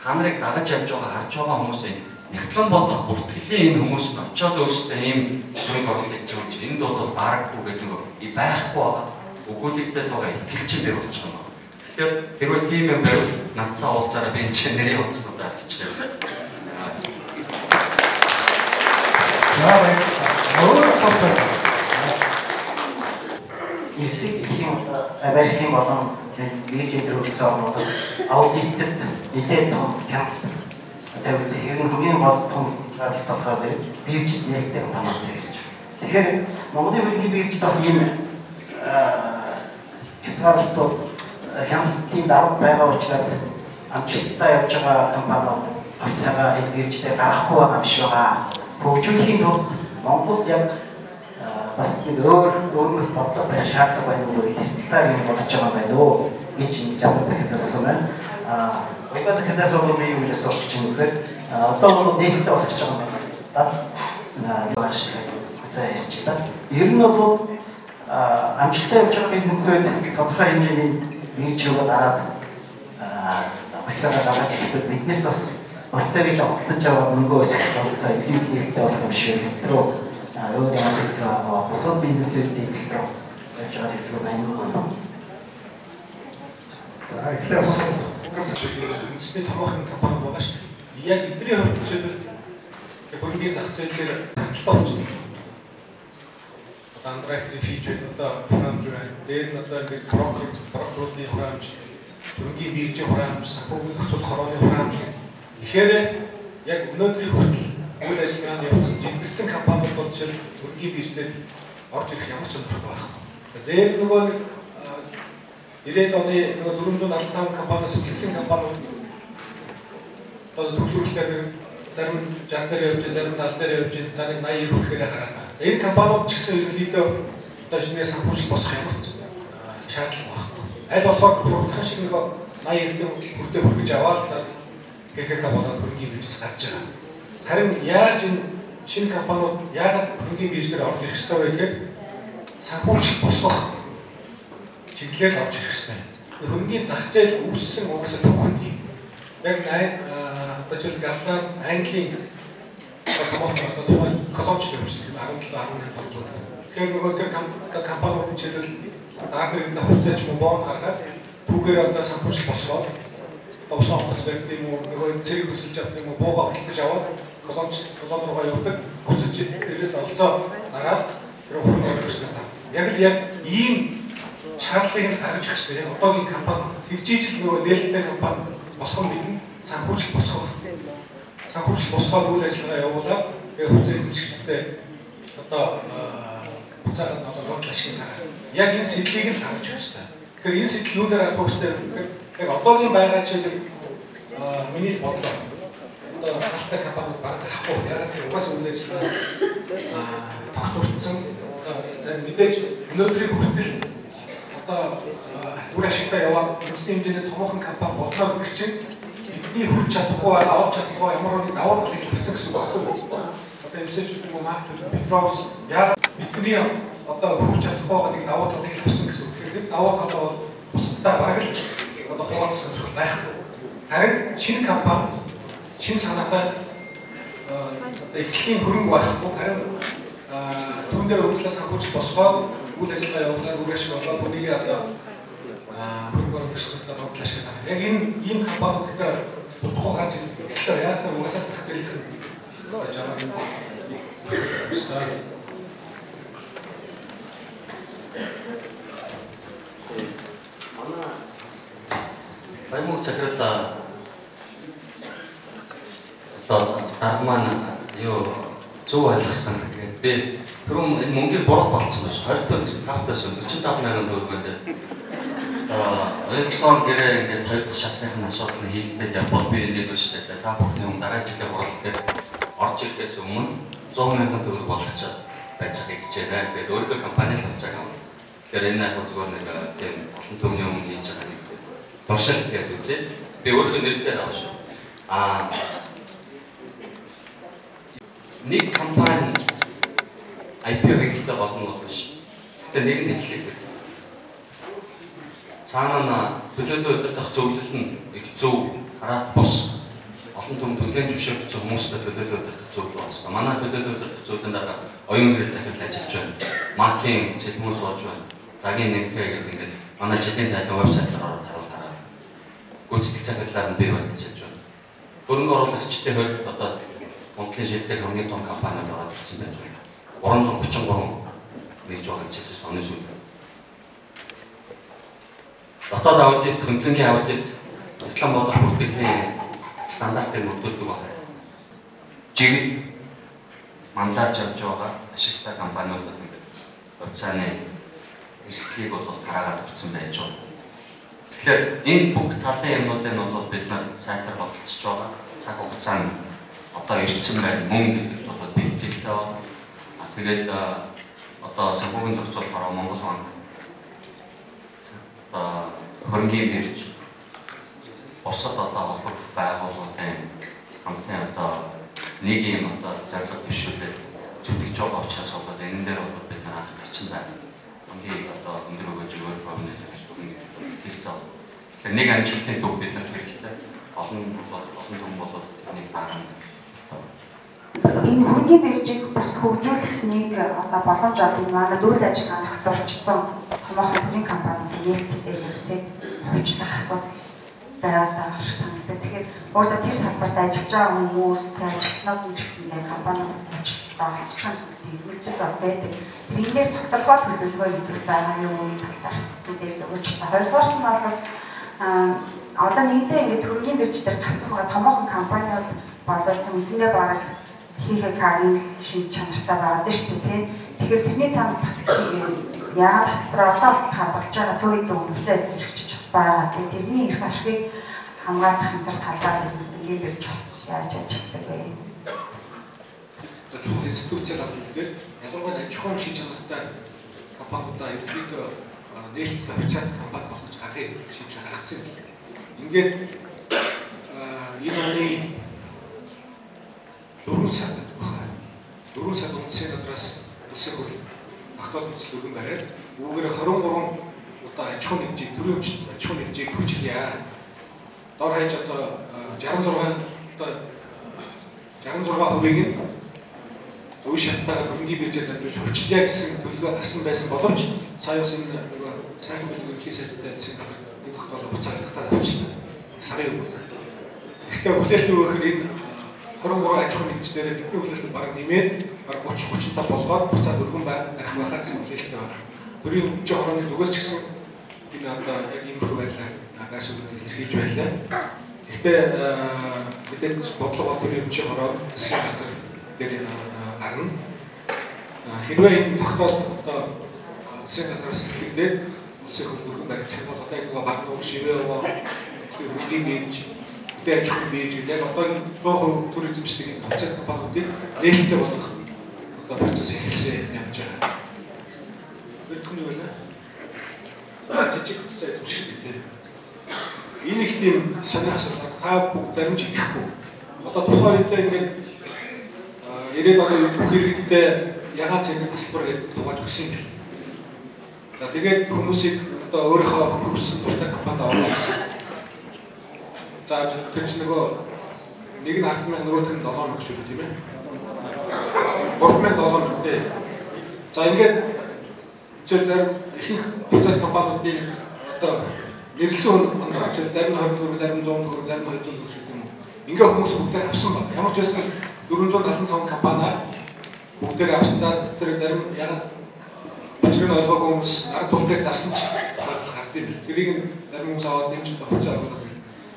та нарыг дагаж явж байгаа харж байгаа хүмүүсийн нэгтлэн бодох бүртгэлийн энэ хүмүүс нь очиод өөрсдөө ийм хөрөнгө оруулалт хийж байгаа чинь энд бол барахгүй гэдэг нэг байхгүй байгаа. Өгүүлэгдээд байгаа ихтгэлчин дээр болчих юм байна. Тэгэхээр хэрвээ тийм юм байвал надтай уулзаараа би энэ чинь нэрийн утаснуудаар бичиж байна. Америкийн болон биржийн төрөлцөө орнууд аудитэд нэлээд том хяналт тавьдаг. Энэ хамгийн гол том гаралт болохоор биржид нээлттэй хамгаалалт хийж байна. Тэгэхээр Монголын хөрөнгөний биржид бас ийм хязгаарлалтууд хяналтын дарга байгаа учраас амжилттай явж байгаа компаниуд хувьцаагаа энэ бирждээ гаргахгүй байгаа юм шиг байгаа. Хөгжүүлэхийн тулд Монгол яг бас нэг өөрөөр бодлого барих шаардлага байна уу гэдэг талаар юм бодож байгаа байна уу гэж ингэж авах захиалсан байна. Уяга захиалсан бол би юу гэж асуух чинь гэхээр одоо бол нээлттэй болчихж байгаа юм байна. Юу ашиг сайн за ярьж байна. Ер нь бол амжилттай явж байгаа бизнесүүд тодорхой хэмжээний бирж рүү гараад хувьцаагаа гаргаж ирэхэд биднээс бас хувьцаа гэж худалдаж байгаа мөнгөө өсгөх болцоо илүү нээлттэй болох юм шиг хэлтрүү өөр ямар бусад бизнесүүдийн төлөв явж байгаа хэлбэр байна уу? За эхлээд асуусан үндэсний томоохон компани байгаа шүү. Яг эдний хувьд хөрөнгөний зах зээл дээр хангалттай болж байна. Одоо андеррайтинг фичер одоо програмж байна. Дээр нь одоо ингээд брокеруудын програмж, хөрөнгөний биржийн програмж, санхүүгийн зохицуулах хорооны програмж гэх. Тэгэхээр яг өнөөдрийн хүртэл үйл ажиллагааны явуулсан жинхэнэ компаниуд бол жишээ хөрөнгөний биржлэр орж ирэх ямар ч сонирхол байхгүй. Дээр нөгөө 90-ад оны нөгөө 475 компаниас бэлдсэн компаниуд одоо төлөвлөлтөөр зарим 60 дээр явж, зарим 70 дээр явж, зарим 80 хүрэхээр хараад байна. За энэ компаниуд ч гэсэн ерөнхийдөө одоо шинээр санхүүжилт босох ямар ч шаардлага байхгүй. Аль болохоор хурдхан шиг нөгөө 80 хүртэл хүргэж аваад за ХХК болоод хөрөнгөний биржээс гарч байгаа. Харин яаж энэ шинэ компаниуд яагаад хөрөнгөний биржээр орж ирэх ёстой вэ гэхээр санхүүжилт босох чиглэлээр орж ирэх ёстой. Хөрөнгөний зах зээл үүссэн угаасаа түүхэнд яг одоо жишээл Галлаар Английн томоохон тухайн колоч явуулсан 17-18 он зур. Тэгэхээр нөгөө тэр компаниуд жишээл даагрын хувьцаач мөн гаргаад түүгээр одоо санхүүжилт босгоод товсон хоц барьд юм уу нөгөө зэрэг төсөлж авах юм уу буугаа хэлж аваад колон руугаа явдаг буцаж ирээд олцоо гараад тэр хөрөнгө оруулагчдад яг л яг ийм шаардлагыг гаргаж өгч байна. Яг одоогийн компани хэрэгжиж л нөгөө нээлттэй компани болох нь бидний санхүүжилт босгох. Санхүүжилт босгоод үйл ажиллагаа явуулаад тэгээ хүчтэй эзэмшигчтэй одоо буцаад одоо ашиг гаргах. Яг энэ сэтлийг л гаргаж өгч байна. Тэгэхээр энэ сэтлнүүдээр төгсдөө яг одоогийн байгаа чиглэл миний бодлоо одоо халттай компаниуд багтахгүй. Яг тэр угаасаа үйл ажиллагаа тогтворцсон мэдээж өнөөдрийг хүртэл одоо үр ашигтай яваад үндэсний хэмжээний томоохон компани болмоор гэх чинь бидний хүрч чадахгүй авах чадахгүй ямар нэгэн давуу талыг хэлсэн гэсэн үг байхгүй. Одоо эмсэж гэдэг нь маркет Петроус яг бидний одоо хүрч чадахгүй нэг давуу талыг хэлсэн гэсэн үг. Тэгэхээр давуу тал бол бусдаа бараг л одоо хуваалцсан байхгүй. Харин шинэ компани шинэ санаатай эхлэлийн хөрөнгө байхгүй. Харин түн дээр өргөслөө санхүүжилт босгоод үйл ажиллагаа явуулаад үр ашиг олоод бүнийг одоо хөрөнгө оруулагчдад бодлоо шиг байна. Яг энэ ийм компаниудтай бодгоо гарч ирэхдээ яасан угаасаа зах зээлх нь жамаа стай. Баймуур цагаатаа одоо дармаа юу зөв ойлгосон. Тэгээд би түрүүн энэ мөнгөийг буруу толцсон байж 20 тонн гэсэн тавтаас 45 мянган төгрөг байна. Ойлгосон гэрээ ингээд хоёр дахь шатныхын асуудал хийгдээд явбал би энийг өштэй та бүхний өмнө дараа жилийн хурал дээр орж ирэхээс өмнө 100 мянган төгрөг болгочоод байж байгааг хичээнэ. Тэгээд өөрийнхөө компани тавцааг авах. Тэгэхээр энэ яг зүгээр нэг тийм олон төвний өмнө хийж байгаа нэг туршил гэдэг үзээ. Би өөрийнхөө нэрээр авах шүү. Нэг компани IPO хийхдээ болно уу биш. Гэтэ нэг нь эхлэв. Цаанаа төлөвлөлтөд удирдах зөвлөл нь их зөв хараат бос. Олон түмэнд төлөвлөж зөвшөөрсөн хүмүүстэй төлөвлөлтөд удирдах зөвлөл байна. Манай төлөвлөлтөд удирдах зөвлөлийн дараа оюун гэрээ захирал ажиллаж байна. Маркетинг цэгмүү сууж байна. Цагийн нэмхээ гэдэг ингээд манай жилийн тайлбар вебсайтаар ороод харуулаарай. Гүйцэтгэх захирлаар нь бий болгож байна. Хөрөнгө оруулагчдын хувьд одоо Монголын шилдэг хамгийн том компаниуд ороод ирсэн байж байна. 333 нэгж байгаа гэж хэлсэн оны сүүлд. Дотоод аудит, хөндлөнгийн аудит, реклам бодох бүртгэлийн стандартыг мөрдүүлдэг байна. Жиг мандаж авч байгаа ашигтай компаниуд ингээд хувьцааны эрсдлийг бол гараагаад өгсөн байж байна. Тэгэхээр энэ бүх талын юмнуудыг бол бид нар сайтар бодолцож байгаа. Цаг хугацаанд одоо ирсэн байна мөн гэдэг бол би хэлтэй байна. Тэгээд одоо санхүүгийн зохицуулахаар Монгол банк хөрөнгөний бирж босод одоо холбогдох байгууллагын хамтны одоо нэг юм одоо зорилго төвшүүлээд зүтгэж байгаа учраас одоо энэ дээр бол бид нар анх чинь байна. Хамгийн одоо өндөр өгөөж өгөх 범ны гэж хэлдэг. Тэгэхээр нэг амжилтын төв бид нарт хэрэгтэй. Олон том бол нэг дараа энэ хөрөнгөний биржийг бас хөгжүүлэх нэг одоо боломж олно. Манай үйл ажиллагаанд тогтворчсон томоохон төрийн компаниуд нээлттэй хэрэгтэй хөгжлөх асуудал байгаа шиг санагдав. Тэгэхээр өөрсдөө тэр салбарт ажиллаж байгаа хүмүүс, ажилтнууд нь гэсэн компаниуд оролцож байгаа зүйлийг хөгжиж байдаг. Тэрнээр тодорхой төлөвлөгөө өгөх байгаа юм талаар мэдээлэл өгч байгаа. Хоёрдугаар нь бол одоо нэгдээ ингээд хөрөнгөний бирж дээр гарсан байгаа томоохон компаниуд болол үнэндээ бараг ХХК-ийн шинж чанартай байгаа дээ шүү дээ. Тэгэхээр тэрний цаана бас яагаад тасалбараа одоо болтол болж байгаа цөөхөн өвчтэй эзэмшигч бас байгаа. Тэгээд тэрний эрх ашигыг хамгаалах хамтар талаар ингээд ирж бас яаж ажилладаг вэ? Чухал институцээр авч үзээд ялангуяа аж ахуйн шийдвэр чанартай компаниудаа ерөнхийдөө нээлттэй хувьцаат компани болох гэж гаргахыг шийдэл гаргацсан. Ингээд энэ оны 4 сард байна. 4 сард үндэсний газраас улсын хурл тогтоол нөхцөл өргөн бариад үүгээр 23 удаа аж ахуйн хэмжээг төрийн аж ахуйн хэмжээг хүргье. Дор хаяж одоо 66%-ийг нь үе шаттай хөрөнгөний бюджет дамжуулж хөрчлөө гэсэн төлөвлөгөө гарсан байсан боловч цаая бас энэ нөгөө сайхан билгүүр хийсэдтэй засгийн газар энэ тогтоолыг буцаагдахтаа авчихсан. Сарын өмнө. Гэхдээ хүлээлт өгөхөр энэ 23 аж ахуйн нэгжлэрээ бидний хүлээлт баг нэмээд баг 30-35 болгоод буцаад өргөн барих байхаа гэсэн хүлээлттэй байна. Төрийн өмчийн хорооны зүгээс ч гэсэн энэ одоо яг ийм байдлаар гаш үлдэх хийж байлаа. Гэхдээ мэдээж бодлого төрийн өмчийн хороо засгийн газар дээр гарна. Хэрвээ энэ тогтоол одоо засгийн газраас хэсгэгдээд улсын хурл өргөн барих юм бол одоо энэ баг нуур шивээ хөрөнгөний бийж аж ахуйн бийж яг одоо 100% төр эзэмшдэг хувьцаат компаниудыг нээлттэй болгох одоо процесс эхэлсэн явж байгаа. Өөрөөр хэлбэл жижиг хувьцаа эзэмшдэг тийм. Энэ их тийм сони асуудал та бүгд зарим ч итгэхгүй. Одоо тухайн үедээ ингээд 90-ад оны бүх иргэдтэй ягаан цэвэр тасалбар гэдэг тухайд өгсөн юм. За тэгээд хүмүүсийг одоо өөрийнхөө хөрсөн дуртай компанид оруулсан. За тэр чинь нөгөө нэг нь 10,000 нөгөөх нь 7,000 шүү тийм ээ. 3,700 тий. За ингээд зөвхөн ихэнх хувьцаат компаниудын одоо нэрлсэн оноо зарим нь 20 зарим 100 зарим 200 шүү юм. Ингээ хүмүүс бүгдээр авсан байна. Ямар ч байсан 475 компани бүгдээр авсан. За тэр зарим яг өчигдөр ойлгоогүй хүмүүс ард түмээр зарсан ч хардсан юм. Тэрийг зарим хүмүүс аваад нэмж хувьцаа аваад.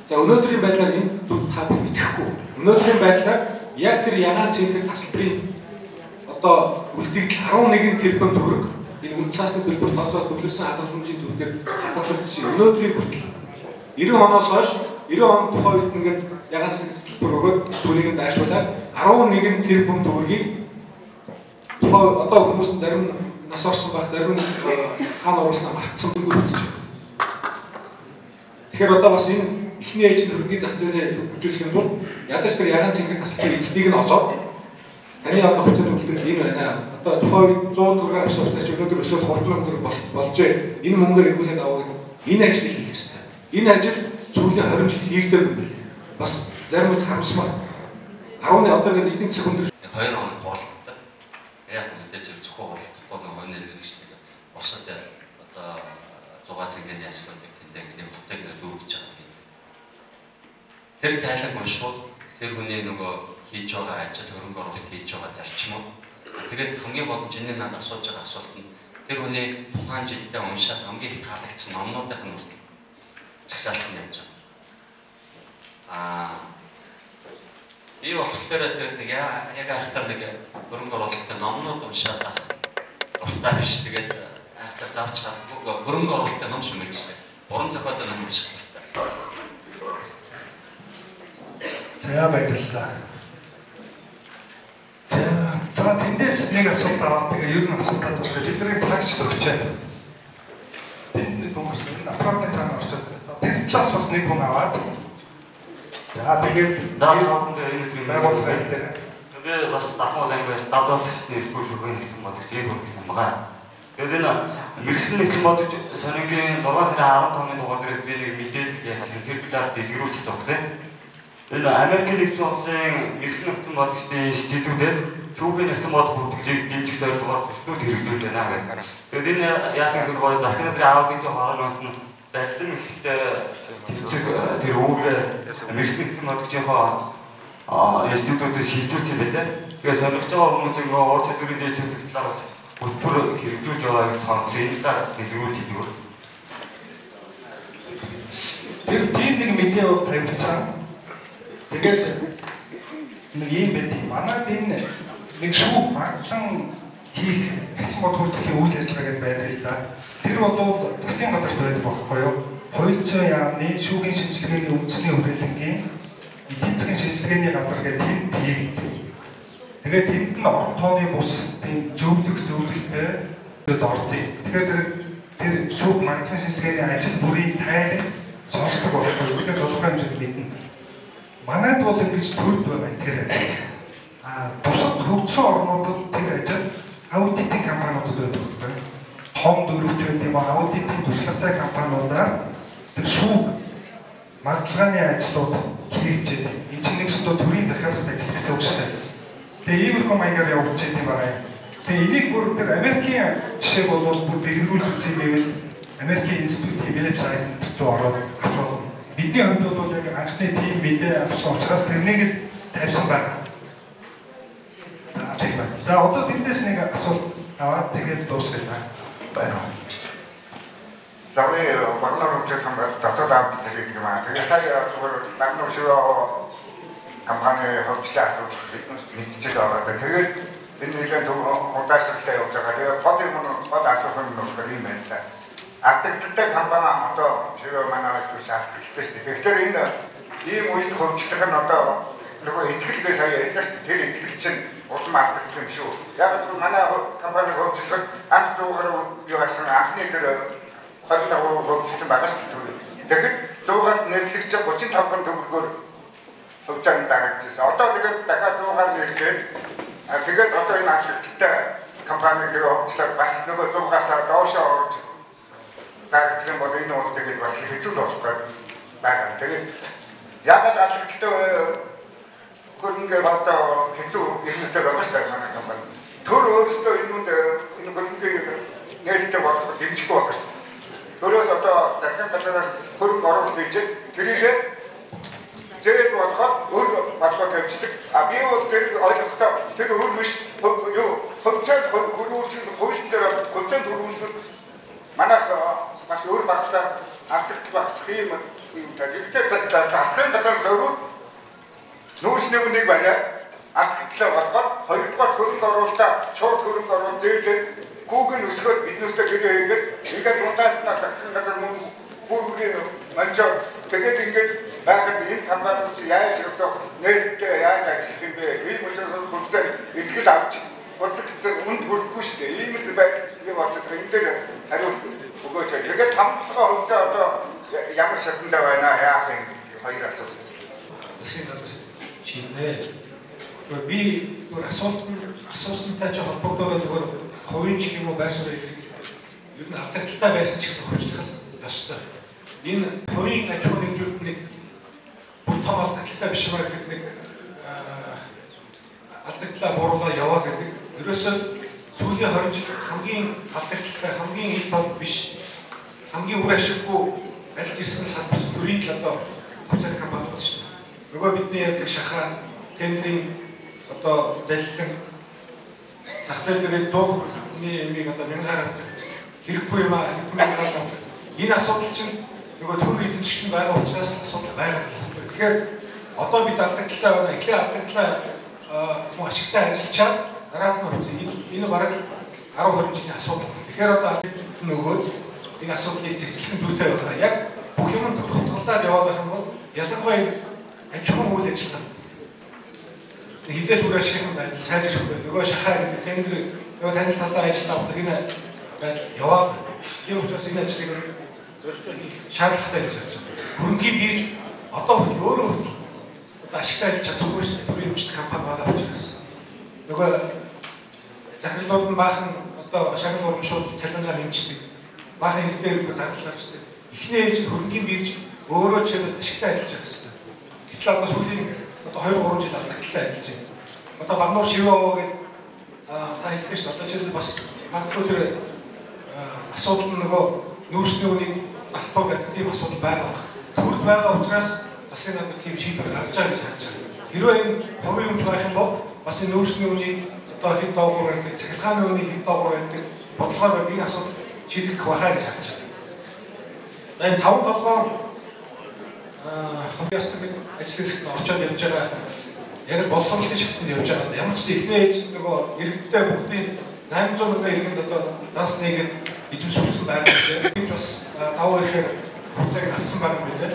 За өнөөдрийн байдлаар энэ та бүхэн итгэхгүй. Өнөөдрийн байдлаар яг тэр ягаан цэнхэр тасалбарын одоо үлдэгдэл 11 тэрбум төгрөг энэ үн цаасны төлбөр тооцоод төвлөрсөн хадгаламжийн төвлөрөөр хадгалагдсан. Өнөөдрийн хүртэл 90 оноос хойш 90 он тухай үед ингээд ягаан цэнхэр төлбөр өгөөд түүнийг дайшуулаад 11 тэрбум төгрөгийг тухай одоо хүмүүс зарим нас орсон байх, зарим нь хаана оруулснаа мартсан бүгд үлдчихэ. Тэгэхээр одоо бас энэ ихний ээжийн хөрөнгөний зах зээлээ хөгжүүлэх юм бол ядаж тэр ягаан цэнхэр тасалбарын эцдийг нь олоод таны одоо хувьцааны үлдэгдэл энэ байна. Одоо тухайн 100 төгрөгөөр авсан учраас өнөөдөр өсөд 3,000 төгрөг болжээ. Энэ мөнгөөр эргүүлээд авах энэ ажлыг хийх ёстой. Энэ ажил сүүлийн 20 жил хийгдээгүй юм байна. Бас зарим үед харамсмаар 10-ны одоо ингээд эдийн засаг өндөр 2 хоног хоолтдог. Яг мэдээж зөвхөн хоолтдог нэг хоног нэрэлжтэй. Босод одоо 6 цэнгийн ажилладаг тэндээ нэг хотыг дүүргэж байгаа. Тэр тайлаг уншвал тэр хүний нөгөө хийж байгаа ажил хөрөнгө оруулалт хийж байгаа зарчим уу. Тэгээд хамгийн гол нь надад асууж байгаа асуулт нь тэр хүний тухайн жилдээ уншаад хамгийн их таалагдсан номнуудын хүртэл загсаалтын явж байгаа. Ий болохоор тэгээд яг ахтар нэг хөрөнгө оруулалтын номнууд уншаад дуртай биш. Тэгээд ахтар завч гарахгүй хөрөнгө оруулалтын ном шүмэрчтэй. Уран зохиолын ном биш. За баярлалаа. За тэндээс нэг асуулт аваад тэгээ ер нь асуултад дуусгаад тэднийг цагч төгчээ. Тэнд хүмүүс аппаратны цаана орчод тэгтлээс бас нэг хүн аваад за тэгээд заавалдаа энэ тийм байгууллага хэлээ. Тэгээ бас дахин ангиас давдаалтны эсвэл шүргэн их юм бодож ийм болох юм байгаа. Тэгээд энэ мэрэгсэн их бодож сонигийн 6 сарын 15-ны дугаар дээрээс би нэг мэдээлэл яасан тэр талаар дэлгэрүүлж тогсоо. Энэ Америкийн нэгдсэн улсын мэрэгсэн нөхцөл бодлогын институтээс шүүхийн нөхцөл бодлого бүртгэжийг дэмжих зорилгоор төслүүд хэрэгжүүлж байна гэдэг. Тэгээд энэ яасан гэхээр гоё засгийн газрын аудитын хооронд нь зарим ихтэй тэр үүргээ мэрэгсэн нөхцөл бодлогын институтээс шийдвэрлэж байлаа. Тэгээд сонирхож байгаа хүмүүсийн уур чадварын дэвшүүлэх талаас бүлбэр хэрэгжүүлж байгаа гэж сонссон. Энэ талаар дэлгэрүүлж хэлбэр. Тэр тийм нэг мэдээ бол тавигдсан. Тэгээд нэг юм байт. Манайд энэ нэг шүүх магадлан хийх хэцүү бод хүртлийн үйл ажиллагаа гэдэг байдаг л да. Тэр бол засгийн газарт байдаг байхгүй юу? Хоёрын яамны шүүхийн шинжилгээний үндэсний хүрээлэнгийн эдийн засгийн шинжилгээний газар гэдэг тэнд хийгддэг. Тэгээд тэнд нь орон тооны бус тийм зөвлөлттэй ордыг. Тэгэхээр зэрэг тэр шүүх мангасан шинжилгээний ажил бүрийн тайлбар сонсдог байхгүй юу? Тэгээд тодорхой хэмжээнд мэднэ. Манайд бол ингэж төрд байгаа тэр ажил. Бусад хөгжсөн орнуудад тэр ажил аудитын компаниудад байдаг байхгүй. Том дөрөвч байт юм аудитын туршлагатай компаниудаар тэр шүүх маргааны ажлууд хийж байгаа. Энэ чинь нэгсэндөө төрийн захиалгад ажил гэсэн үг шүү дээ. Тэгээ иймэрхүү маягаар явуулж байгаа юм байна. Тэгээ энийг бүр тэр Америкийн жишээ бол бүр бэлгэрүүлж үзье гэвэл Америкийн институтийн вебсайт руу ороод авч болно. Бидний хувьд бол яг анхны тийм мэдээ авсан учраас тэрнийг л тавьсан байна. За одоо тэндээс нэг асуулт аваад тэгээд дуусгая байна. За би багнаар хэмжээд хамгаалт дотоод амт тэгээд юм аа. Тэгээд сая зүгээр багнаар шивээ компани хөгжлийн асуудал биднээс мэдчихэж байгаа. Тэгээд энэ нэгэн удаашралтай явж байгаа. Тэгээд бод асуудал нь болохоор юм байна да. Ардталтай компани одоо шивээ манай биш ардталтай шүү дээ. Тэгэхээр энэ ийм үед хөгжих нь одоо нөгөө ихтгэлгээ сая ярьж шүү. Тэр ихтгэл чинь улам ардталт юм шүү. Яг л манай компани хөгжихөд анх зуугаар юу гэсэн анхны тэр хадгалаа хөгжсөн байгаа шүү дээ. Тэгэхэд 100-аар нэрлэгч 35 төгрөгөөр хөгжсөн зарагдчихсан. Одоо тэгээд дахиад 100-аар нэрлээд тэгээд одоо энэ ардталтай компани дээр хөгжлөөр бас нөгөө 100-аас доошоо орж зарагдах юм бол энэ бол тэгээд бас хэцүү болохгүй байна. Тэгээд яг л ардталтай хөрөнгө одоо хэцүү юмтай байгаа шүү дээ манай компани. Төр өөрөөсөө энэ хөрөнгө нээлттэй болох хэмжихгүй байгаа шүү. Өөрөөс одоо засгийн газраас хөрөнгө оруулалт хийж тэрийгээ зээд болгоод өөр болгоод тавьчихдаг. А би бол тэр ойлгохдоо тэр өөр биш юу хөвцөд хөрвүүлж хуулийн дээр хөвцөд хөрвүүлж манайх бас өөр багсаа ардталт багсах юм гэхдээ засгийн газраас өөрөө нүүрсний үнийг бариад ардталтлаа болгоод хоёрдугаар хөрөнгө оруулалтаа шууд хөрөнгө оруулалт зээлээ Google өсгөөд биднээсээ гэрээ хийгээд ингээд дундаас нь засгийн газар мөн Google-ийн манжаа тэгээд ингээд байхад энэ компани чи яаж одоо нээлттэй яаж ажиллах юм бэ? Тийм учраас хөлзөө итгэл авч боддог үнд хүрхгүй шүү дээ. Ийм л байд би бодож энэ дээр хариулт өгөөч. Тэгээд хамтдаа хөлзөө одоо ямар шатндаа байна яах юм хоёр асуулт. Засгийн газар чинээ би өөр асуусантай ч холбогдоод зүгээр хувийн ч юм уу байсаар ер нь ардталтай байсан ч гэсэн хөгжих ёстой. Энэ хувийн аж ахуйн нэгжүүд нэг бүр том ардталтай биш байгаа гэдэг нэг ардталтай бууруулаа яваа гэдэг. Ерөөсөө сүүлийн 20 жил хамгийн ардталтай хамгийн их тод биш хамгийн үр ашиггүй ажиллаж ирсэн салбарт төрийн л одоо хуцаад компани болж байна. Нөгөө бидний ярьдаг шахаа тендерийн одоо залхин зах зээл дээр 100%-ийн эмийг одоо 1000-аар хэрэггүй юм аа энэ асуудал чинь нөгөө төр эзэмшигч байгаа учраас асуудал байгаа. Тэгэхээр одоо бид ардталтай байна. Эхлээ ардталтай хүн ашигтай ажиллачаад дараад нь энэ бараг 10-20 жилийн асуудал. Тэгэхээр одоо нөгөөд энэ асуудлыг зэгцлэх зүйтэй байна. Яг бүх юм төр хутгалдаад яваад байх юм бол ялангуяа аж ахуйн үйл ажиллагаа хизээч үр ашигын байдал сайжрах байх. Нөгөө шахаа гэдэг тендер нөгөө танил талаа ажиллаж авдаг энэ байдал яваад тийм учраас энэ ажлыг зөвхөн хийх шаардлагатай гэж харж байна. Хөрөнгийн бирж одоо өөрөө одоо ашигтай ажиллаж чадахгүй шүү дээ. Төрийн өмчт компани байгаа учраас нөгөө захирлууд нь баахан одоо шагнал урамшуул цалингаа нэмждэг. Баахан хэрэг дээр зарлалаа шүү дээ. Эхний ээж хөрөнгийн бирж өөрөө ч ашигтай ажиллаж байгаа хэрэгтэй. Гэтэл одоо сүүлийн одоо 2-3 жил ардталтай ажиллаж байна. Одоо багнуур шивээ гэдэг та хэлдэг шүү дээ. Одоо чинь бас магадгүй тэр асуудал нь нөгөө нүүрсний үнийг алтуу гэдэг тийм асуудал байгаа. Төрд байгаа учраас бас энэ тийм шийдвэр гаргаж байгаа гэж харж байна. Хэрвээ энэ хувийн өмч байх юм бол бас энэ нүүрсний үнийг одоо хэд доогуур байдаг, цахилгааны үнийг хэд доогуур байдаг бодлогоор энэ асуудал шийдэгдэх байхаа гэж харж байна. За энэ 5-7 хоббиаст гэдэг ажил хэсэгт орчоод явж байгаа яг боловсролын шатнд явж байгаа. Ямар ч ихний ээж нөгөө иргэдтэй бүгдийн 800 мянган иргэнд одоо данс нэгэд идэвхжүүлсэн байгаа юм. Энд бас даваа ихээр хугацааг авсан байгаа юм билээ.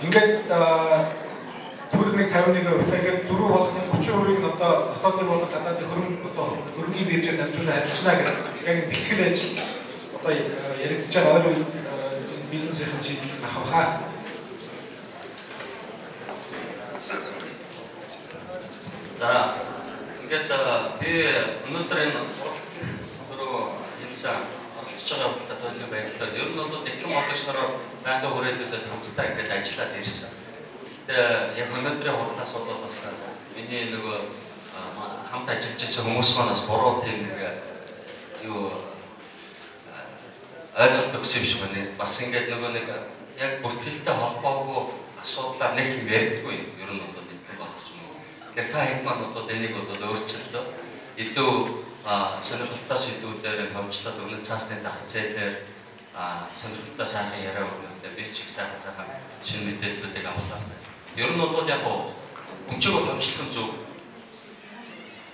Ингээд төр нэг 51% ингээд зөрүү болгоны 30%-ийг одоо дотоодын болоод гадаад хөрөнгөний биржээр дамжуулан ажиллана гэдэг яг бэлтгэл ажил одоо яригдж байгаа ойрын бизнесийн хэмжээнд ахвахаа. За ингээд би өнөөдөр энэ хэлсэн оролцож байгаа бүлтэ тойлын баярлалаа. Ер нь бол нэгэн бодогч нараар байнгын хүрээлүүлээд хамтдаа ингээд ажиллаад ирсэн. Гэхдээ яг өнөөдрийн хурлаас бол бас миний нөгөө хамт ажиллаж байсан хүмүүс манаас буруу тийм нэг юу ойлголт өгсөн юм шиг байна. Бас ингээд нөгөө нэг яг бүртгэлтэй холбоогүй асуудлаар нэг юм ярьдаггүй юм. Ер нь бол нэгэн бодогч юм. Тэгэхээр та хэд маань бол энийг бол өөрчлөлөө илүү сонирхолтой сэдвүүдээр хөвчлөд өмнө цаасны зах зээлээр сонирхолтой сайхан яриа өгнөдөө би ч их сайхан шинэ мэдээллүүдийг авлаа. Ер нь бол яг өмчөг хөвчлөх нь зөв.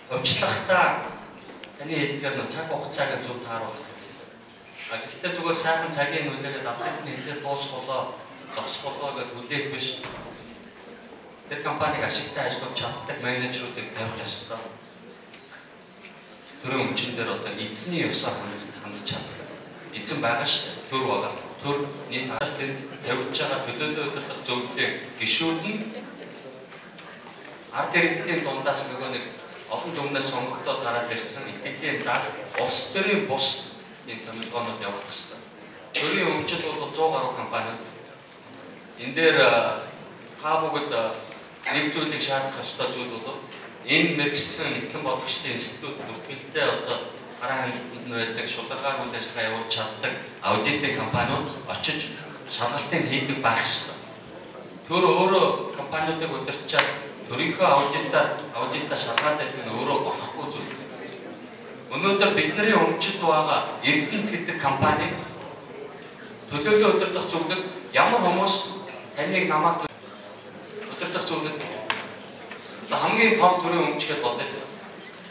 Хөвчлөхдөө таны хэлдгээр нь цаг хугацааг зөв тааруулах. Гэхдээ зүгээр сайхан цагийн нөлөөлөд авдагны хязгаар дуусголоо, зогсголоо гэдээ хүлээх биш. Тэр компаниг ашигтай ажиллах чаддаг менежерүүдийг тавих ёстой. Төрийн өмчн дээр одоо эзний ёсоор хандж чаддаг. Эзэн байгаа шүү дээ. Төр байгаа. Төр нэг хаас тэнд тавьж байгаа төлөөлөл удирдах зөвлөлийн гишүүд нь ард иргэдийн дундаас нөгөө нэг олон түмнээс сонгогдоод гараад ирсэн итгэлийн даах улс төрийн бус нэг томилгоонууд явах хэрэгтэй. Төрийн өмчд бол 100 гаруй компаниуд энэ дээр та бүгд нэг зүйлийг шаардах ёстой зүйл бол энэ мэргэжсэн нэгэн бодгочдын институт бүртгэлтэй одоо гараа хяналтанд байдаг шударгаар үйл ажиллагаа явуулж чаддаг аудитын компаниуд очиж шалгалтыг хийдэг байх ёстой. Тэр өөрөө компаниудыг удирчаад төрийнхөө аудитаа шалгаад байдаг нь өөрөө болохгүй зүйл. Өнөөдөр бидний өмчөд байгаа Эрдэнэт гэдэг компани төлөөлөл удирдах зөвлөлд ямар хүмүүс таныг намайг удирдах зөвлөлд хамгийн том төрийн өмч гэж бодъё.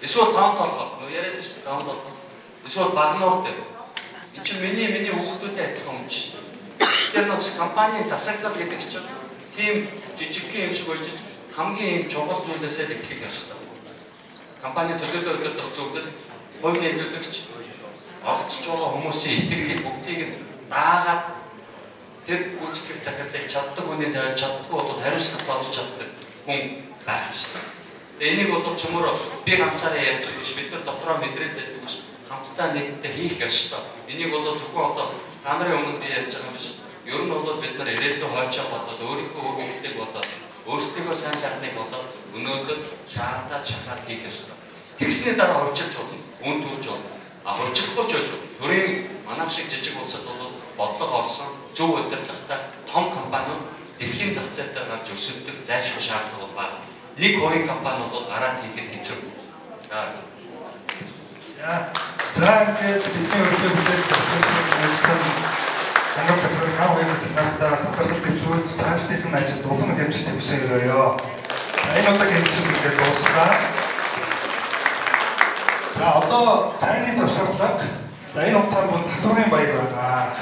Эсвэл 5 толгой яриад шүү дээ 5 толгой. Эсвэл багнууд дээр. Энэ чинь миний хүүхдүүдэд адилхан өмч. Тэр нь компанийн засаглал гэдэг чинь тийм жижиг юм шиг болж хамгийн юм чухал зүйлээсээ эхлэх ёстой. Компани төлөөлөл удирдах зөвлөл хувь нэмлэгч олдсож байгаа хүмүүсийн итгэлийг бүгдийг даагаад тэр гүйцэтгэх захирлыг чаддаг хүний тавьж чаддгүй бол хариуцлага тооцож чаддаг хүн байх ёстой. Энийг бол цөмөр би ганцаараа ярьдаг биш, бид нар дотроо мэдрээд байдаг биш, хамтдаа нийтдээ хийх ёстой. Энийг бол зөвхөн одоо та нарын өмнө ярьж байгаа юм биш. Ер нь бол бид нар ирээдүйн хойчоо бодоод өөрийнхөө үр хүүхдийг бодоод өөрсдийнхөө сайн сайхныг бодоод өнөөдөр шаардаад шахаад хийх ёстой. Тэгсний дараа хөвчилж болно, үн төрж болно. Хөвчлөхгүй ч байж болно. Төрийн манайх шиг жижиг улсад бол бодлого орсон зөв удирдлагатай том компаниуд дэлхийн зах зээлээр гарч өрсөлдөх зайлшгүй шаардлага байна. Нэг хувийн компаниуд бол гараад хийхэд хэцүү. За ингээд бидний өглөө бүтээл төлөвлөсөн ангам зөвхөн хаавын надад төлөвлөж цаашдын ажил дулаан хэмжээтэй үсээрөөё. Энэ удаагийн хэмжээ ингээд дуусгаа. За одоо цайны завсарлага. За энэ хугацаанд бол татварын баяр байгаа.